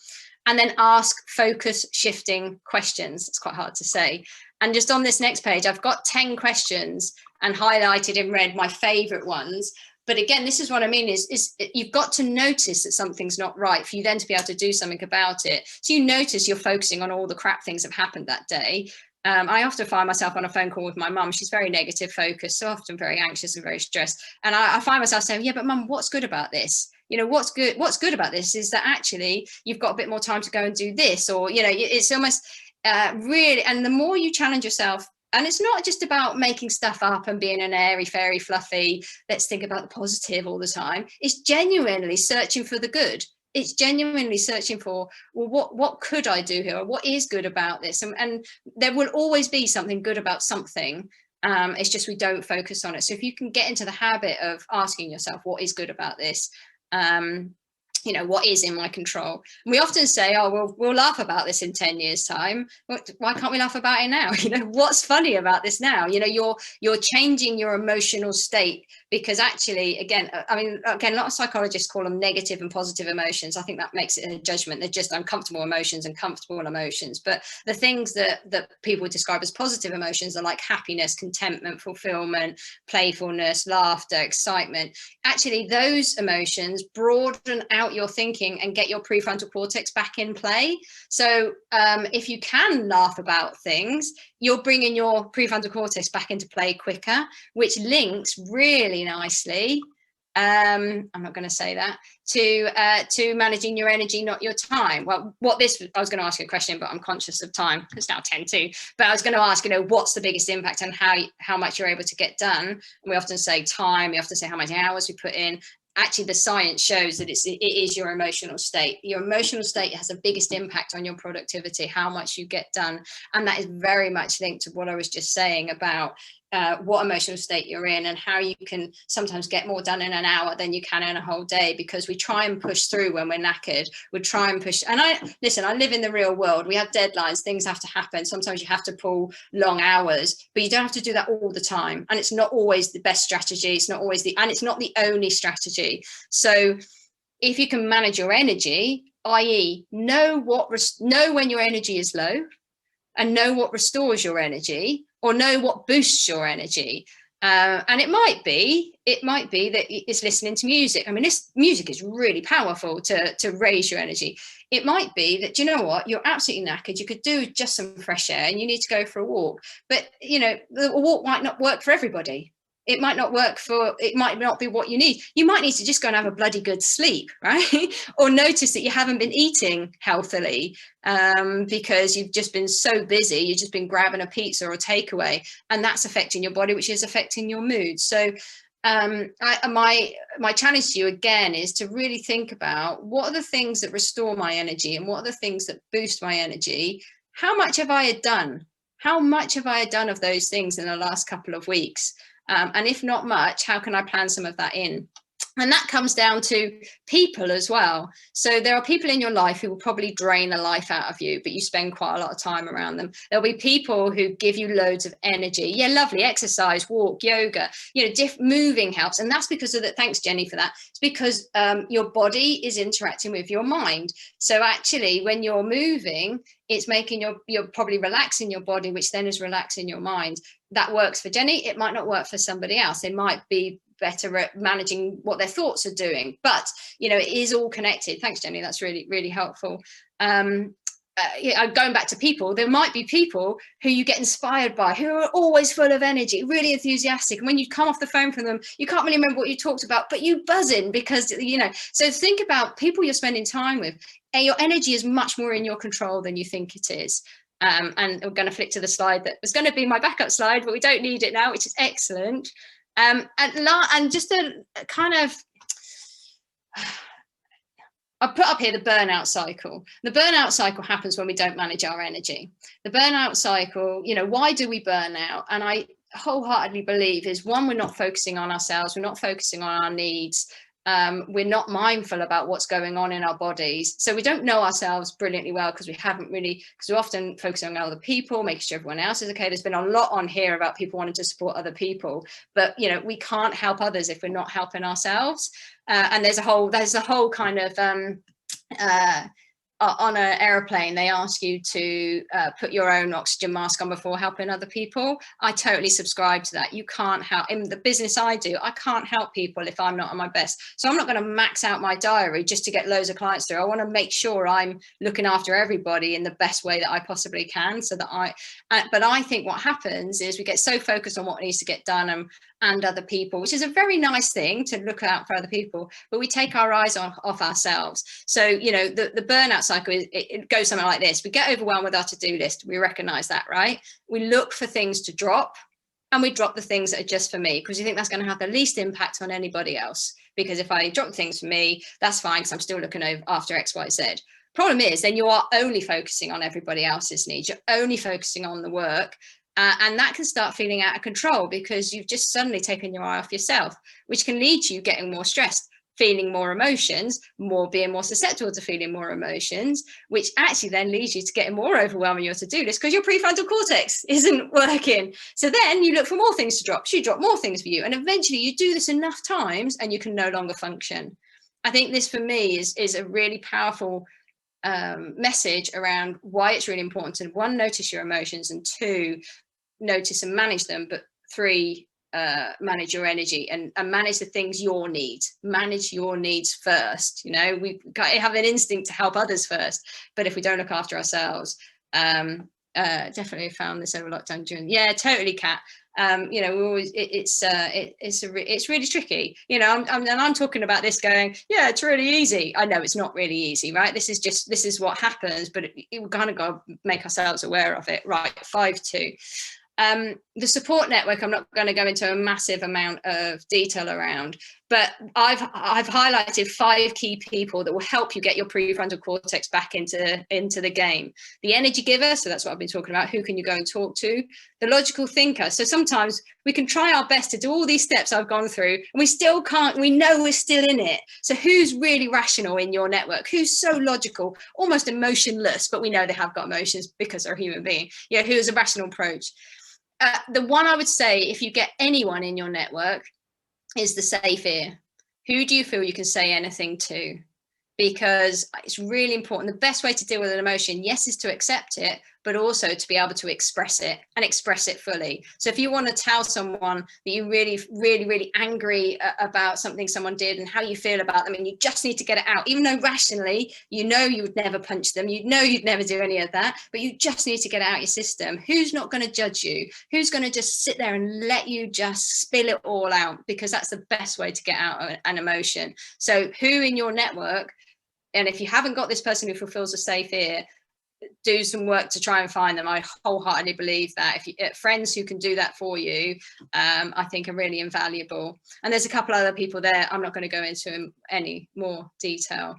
and then ask focus shifting questions. It's quite hard to say. And just on this next page, I've got 10 questions and highlighted in red my favorite ones. But again, this is what I mean is you've got to notice that something's not right for you then to be able to do something about it. So you notice you're focusing on all the crap things that have happened that day. I often find myself on a phone call with my mum. She's very negative focused, so often very anxious and very stressed. And I find myself saying, yeah, but mum, what's good about this? What's good about this is that actually you've got a bit more time to go and do this, or, it's almost really, and the more you challenge yourself, and it's not just about making stuff up and being an airy, fairy, fluffy, let's think about the positive all the time. It's genuinely searching for the good. It's genuinely searching for, well, what could I do here? Or what is good about this? And there will always be something good about something. It's just we don't focus on it. So if you can get into the habit of asking yourself, what is good about this? What is in my control? And we often say, oh, we'll laugh about this in 10 years time. Why can't we laugh about it now? What's funny about this now? You're changing your emotional state, because actually, again, a lot of psychologists call them negative and positive emotions. I think that makes it a judgment. They're just uncomfortable emotions and comfortable emotions. But the things that people would describe as positive emotions are like happiness, contentment, fulfillment, playfulness, laughter, excitement. Actually, those emotions broaden out out your thinking and get your prefrontal cortex back in play. So if you can laugh about things, you're bringing your prefrontal cortex back into play quicker, which links really nicely, I'm not going to say that, to managing your energy, not your time. Well, I was going to ask you a question, but I'm conscious of time. It's now 10:02. But I was going to ask, what's the biggest impact on how much you're able to get done? And we often say time. We often say how many hours we put in. Actually, the science shows that it is your emotional state. Your emotional state has the biggest impact on your productivity, how much you get done. And that is very much linked to what I was just saying about what emotional state you're in and how you can sometimes get more done in an hour than you can in a whole day, because we try and push through when we're knackered. We try and push. And I live in the real world. We have deadlines. Things have to happen. Sometimes you have to pull long hours, but you don't have to do that all the time. And it's not always the best strategy. It's not always and it's not the only strategy. So if you can manage your energy, i.e. know when your energy is low and know what restores your energy, or know what boosts your energy. And it might be that it's listening to music. I mean, this music is really powerful to raise your energy. It might be that, you know what, you're absolutely knackered. You could do just some fresh air and you need to go for a walk. But, the walk might not work for everybody. It might not be what you need. You might need to just go and have a bloody good sleep, right? Or notice that you haven't been eating healthily because you've just been so busy. You've just been grabbing a pizza or a takeaway, and that's affecting your body, which is affecting your mood. So my challenge to you again is to really think about, what are the things that restore my energy and what are the things that boost my energy? How much have I done? How much have I done of those things in the last couple of weeks? And if not much, how can I plan some of that in? And that comes down to people as well. So there are people in your life who will probably drain the life out of you, but you spend quite a lot of time around them. There'll be people who give you loads of energy. Yeah, lovely, exercise, walk, yoga, moving helps. And that's because of that. Thanks, Jenny, for that. It's because your body is interacting with your mind. So actually, when you're moving, it's making you're probably relaxing your body, which then is relaxing your mind. That works for Jenny. It might not work for somebody else. They might be better at managing what their thoughts are doing, but it is all connected. Thanks, Jenny. That's really, really helpful. Going back to people, there might be people who you get inspired by, who are always full of energy, really enthusiastic. And when you come off the phone from them, you can't really remember what you talked about, but you buzzing because, so think about people you're spending time with. And your energy is much more in your control than you think it is. And we're going to flick to the slide that was going to be my backup slide, but we don't need it now, which is excellent. And just a kind of, I put up here the burnout cycle. The burnout cycle happens when we don't manage our energy. The burnout cycle, why do we burn out? And I wholeheartedly believe is, one, we're not focusing on ourselves. We're not focusing on our needs. We're not mindful about what's going on in our bodies. So we don't know ourselves brilliantly well because we're often focusing on other people, making sure everyone else is okay. There's been a lot on here about people wanting to support other people, but we can't help others if we're not helping ourselves. And there's a whole kind of on an airplane, they ask you to put your own oxygen mask on before helping other people. I totally subscribe to that. You can't help, in the business I do, I can't help people if I'm not on my best. So I'm not going to max out my diary just to get loads of clients through. I want to make sure I'm looking after everybody in the best way that I possibly can, so that but I think what happens is we get so focused on what needs to get done and other people, which is a very nice thing to look out for other people, but we take our eyes off ourselves. So, the burnout cycle, it goes something like this. We get overwhelmed with our to-do list. We recognize that, right? We look for things to drop, and we drop the things that are just for me, because you think that's going to have the least impact on anybody else. Because if I drop things for me, that's fine, because I'm still looking after X, Y, Z. Problem is, then you are only focusing on everybody else's needs. You're only focusing on the work. And that can start feeling out of control, because you've just suddenly taken your eye off yourself, which can lead to you getting more stressed, feeling more emotions, being more susceptible to feeling more emotions, which actually then leads you to getting more overwhelmed on your to-do list, because your prefrontal cortex isn't working. So then you look for more things to drop. So you drop more things for you. And eventually you do this enough times and you can no longer function. I think this for me is a really powerful message around why it's really important to, one, notice your emotions, and two, notice and manage them, but three, manage your energy and manage the things manage your needs first. You know, we have an instinct to help others first, but if we don't look after ourselves, definitely found this over lockdown totally, Kat. You know, we always it's really tricky, you know. I'm talking about this going, yeah, it's really easy. I know it's not really easy, right? This is what happens, but we kind of got to make ourselves aware of it, right? 5-2. The support network, I'm not going to go into a massive amount of detail around, but I've highlighted 5 key people that will help you get your prefrontal cortex back into the game. The energy giver, so that's what I've been talking about. Who can you go and talk to? The logical thinker. So sometimes we can try our best to do all these steps I've gone through, and we still can't. We know we're still in it. So who's really rational in your network? Who's so logical, almost emotionless, but we know they have got emotions because they're a human being. Yeah, who has a rational approach? The one I would say, if you get anyone in your network, is the safe ear. Who do you feel you can say anything to? Because it's really important. The best way to deal with an emotion, yes, is to accept it, but also to be able to express it and express it fully. So if you want to tell someone that you're really, really, really angry about something someone did and how you feel about them, and you just need to get it out, even though rationally, you know, you would never punch them, you know, you'd never do any of that, but you just need to get it out your system. Who's not going to judge you? Who's going to just sit there and let you just spill it all out? Because that's the best way to get out an emotion. So who in your network, and if you haven't got this person who fulfills a safe ear, do some work to try and find them. I wholeheartedly believe that if you friends who can do that for you, I think are really invaluable. And there's a couple other people there. I'm not going to go into any more detail.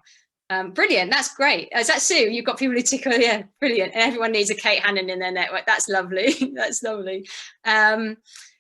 Brilliant. That's great. Is that Sue? You've got people who tickle. Yeah, brilliant. And everyone needs a Kate Hannon in their network. That's lovely. That's lovely.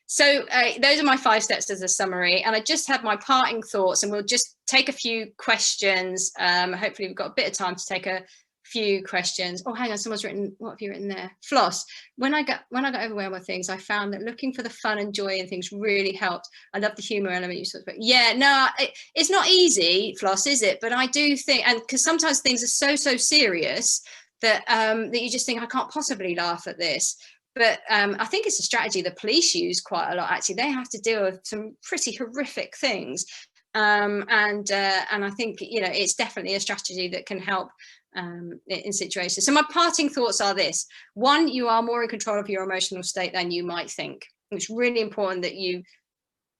So those are my 5 steps as a summary, and I just had my parting thoughts, and we'll just take a few questions. Hopefully we've got a bit of time to take a few questions. Oh, hang on, someone's written, what have you written there? Floss. When I got overwhelmed with things, I found that looking for the fun and joy in things really helped. I love the humor element you talked about. Yeah, no, it's not easy, Floss, is it? But I do think, and because sometimes things are so serious that that you just think, I can't possibly laugh at this. But I think it's a strategy the police use quite a lot. Actually, they have to deal with some pretty horrific things, and I think, you know, it's definitely a strategy that can help in situations. So my parting thoughts are this: 1, you are more in control of your emotional state than you might think. It's really important that you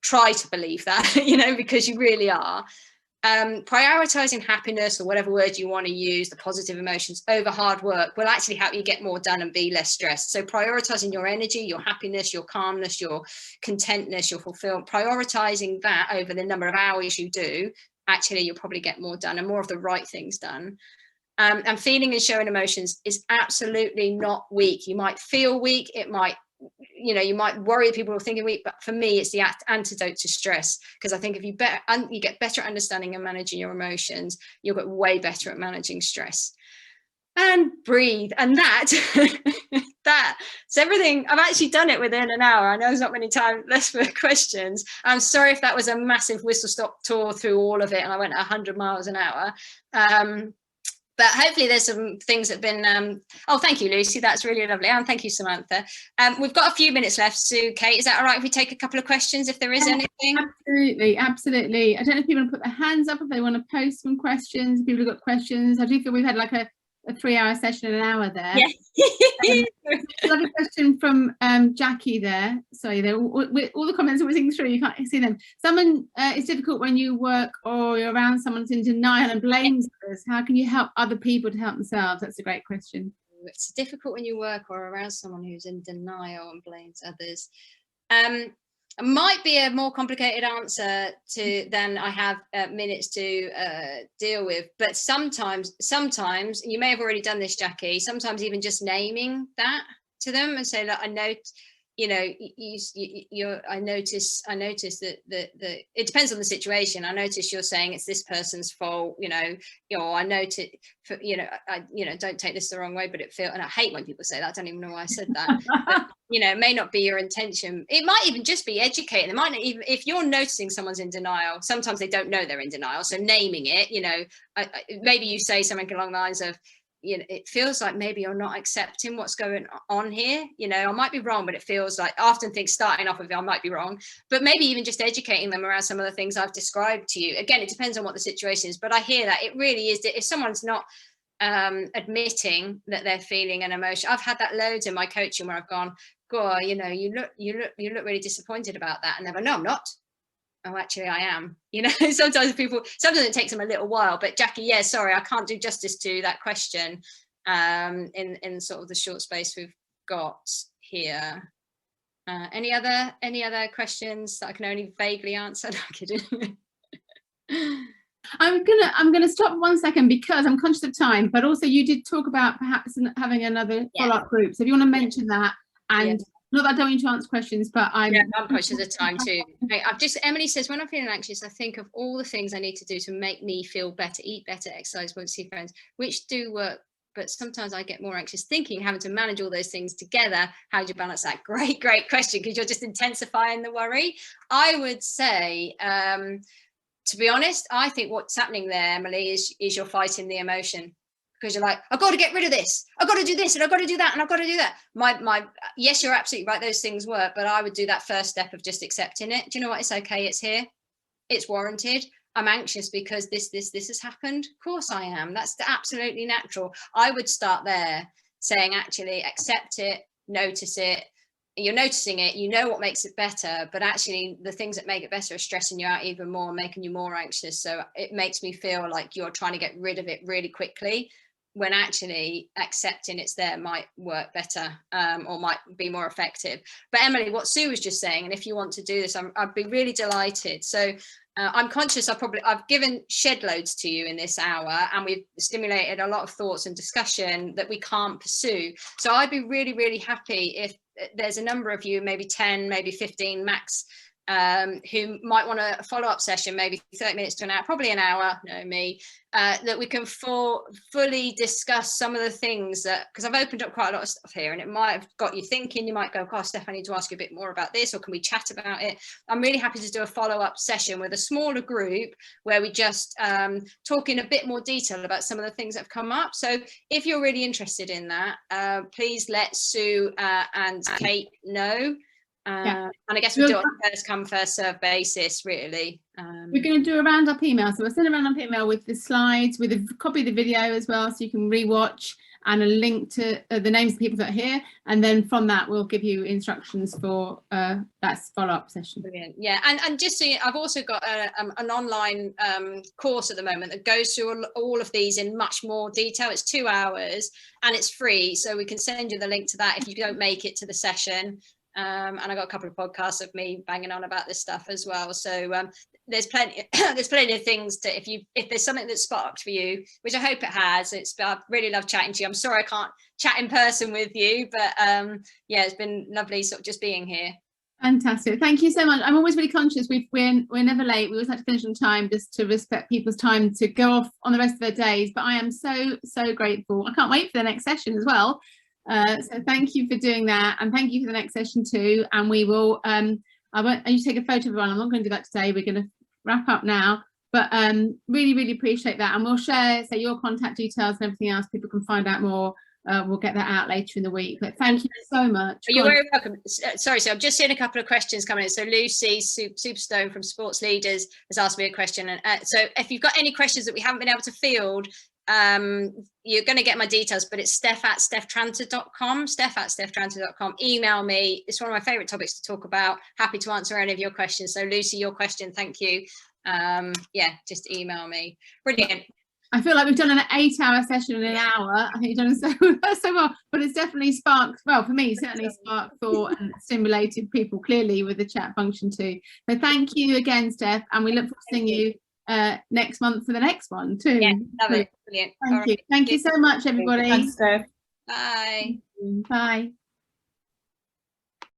try to believe that, you know, because you really are. Prioritizing happiness, or whatever word you want to use, the positive emotions, over hard work will actually help you get more done and be less stressed. So prioritizing your energy, your happiness, your calmness, your contentness, your fulfillment, prioritizing that over the number of hours you do, actually you'll probably get more done and more of the right things done. And feeling and showing emotions is absolutely not weak. You might feel weak, it might, you know, you might worry that people are thinking weak, but for me, it's the antidote to stress. Because I think if you get better at understanding and managing your emotions, you'll get way better at managing stress. And breathe. And that's everything. I've actually done it within an hour. I know there's not many time left for questions. I'm sorry if that was a massive whistle stop tour through all of it and I went 100 miles an hour. But hopefully there's some things that have been, oh, thank you, Lucy. That's really lovely. And thank you, Samantha. We've got a few minutes left. So, Kate, is that all right if we take a couple of questions, if there is anything? Absolutely, absolutely. I don't know if people want to put their hands up, if they want to post some questions, if people have got questions. I do feel we've had like a 3-hour session in an hour there. Yeah. Another question from Jackie there. Sorry, all the comments are whizzing through, you can't see them. Someone, it's difficult when you work or you're around someone who's in denial and blames others. How can you help other people to help themselves? That's a great question. It's difficult when you work or around someone who's in denial and blames others. It might be a more complicated answer than I have minutes to deal with, but sometimes you may have already done this, Jackie, sometimes even just naming that to them and say, look, I know, you know, I notice that it depends on the situation. I notice you're saying it's this person's fault, you know, I notice, don't take this the wrong way, but and I hate when people say that. I don't even know why I said that. But, you know, it may not be your intention. It might even just be educating. It might not even, if you're noticing someone's in denial, sometimes they don't know they're in denial. So naming it, you know, maybe you say something along the lines of, you know, it feels like maybe you're not accepting what's going on here. You know, I might be wrong, but it feels like, I often think starting off with it, I might be wrong, but maybe even just educating them around some of the things I've described to you. Again, it depends on what the situation is, but I hear that it really is that if someone's not admitting that they're feeling an emotion, I've had that loads in my coaching where I've gone, God, you know, you look really disappointed about that, and they're like, no, I'm not. Oh, actually I am. You know, sometimes it takes them a little while, but Jackie, yeah, sorry, I can't do justice to that question in sort of the short space we've got here. Any other questions that I can only vaguely answer? No, I'm kidding. I'm gonna stop 1 second because I'm conscious of time, but also you did talk about perhaps having another follow-up group. So if you want to mention that, and not that I don't want you to answer questions, but I'm conscious of time too. Emily says, when I'm feeling anxious, I think of all the things I need to do to make me feel better, eat better, exercise, want to see friends, which do work, but sometimes I get more anxious thinking, having to manage all those things together. How do you balance that? Great question, because you're just intensifying the worry. I would say, to be honest, I think what's happening there, Emily, is you're fighting the emotion, because you're like, I've got to get rid of this, I've got to do this, and I've got to do that, and I've got to do that. Yes, you're absolutely right, those things work, but I would do that first step of just accepting it. Do you know what? It's okay, it's here, it's warranted. I'm anxious because this has happened. Of course I am. That's absolutely natural. I would start there, saying, actually, accept it, notice it. You're noticing it, you know what makes it better, but actually the things that make it better are stressing you out even more, making you more anxious. So it makes me feel like you're trying to get rid of it really quickly, when actually accepting it's there might work better, or might be more effective. But Emily, what Sue was just saying, and if you want to do this, I'd be really delighted. So I'm conscious I've given shed loads to you in this hour, and we've stimulated a lot of thoughts and discussion that we can't pursue. So I'd be really, really happy if there's a number of you, maybe 10, maybe 15 max, who might want a follow-up session, maybe 30 minutes to an hour, probably an hour, that we can fully discuss some of the things that, because I've opened up quite a lot of stuff here, and it might have got you thinking. You might go, gosh, Steph, I need to ask you a bit more about this, or can we chat about it? I'm really happy to do a follow-up session with a smaller group where we just talk in a bit more detail about some of the things that have come up. So if you're really interested in that, please let Sue and Kate know. And I guess we'll do it on a first come first serve basis, really. We're going to do a roundup email, so we'll send a roundup email with the slides, with a copy of the video as well, so you can rewatch, and a link to the names of the people that are here, and then from that we'll give you instructions for that follow-up session. Brilliant. Yeah, and just so I've also got an online course at the moment that goes through all of these in much more detail. It's 2 hours and it's free, so we can send you the link to that if you don't make it to the session. And I got a couple of podcasts of me banging on about this stuff as well. So there's plenty of things to, if there's something that's sparked for you, which I hope it has. I really love chatting to you. I'm sorry I can't chat in person with you, but yeah, it's been lovely sort of just being here. Fantastic. Thank you so much. I'm always really conscious we're never late. We always have to finish on time, just to respect people's time to go off on the rest of their days. But I am so grateful. I can't wait for the next session as well. So thank you for doing that, and thank you for the next session too. And we will I you take a photo of everyone. I'm not going to do that today. We're going to wrap up now, but really appreciate that, and we'll share your contact details and everything else. People can find out more. We'll get that out later in the week, but thank you so much. You're very welcome. Sorry, so I've just seen a couple of questions coming in. So Lucy Superstone from Sports Leaders has asked me a question, and so if you've got any questions that we haven't been able to field, you're going to get my details, but it's steph@steftranter.com, steph@steftranter.com. Email me. It's one of my favorite topics to talk about. Happy to answer any of your questions. So Lucy, your question, thank you. Yeah, just email me. Brilliant. I feel like we've done an 8-hour session in an hour. I think you've done so well, but it's definitely sparked, well, for me, certainly sparked thought and stimulated people clearly with the chat function too. So thank you again, Steph, and we look forward to seeing you next month for the next one too. Yeah, love it. Brilliant. Thank you. Thank you so much, everybody. Thanks, Steph. Bye. Bye.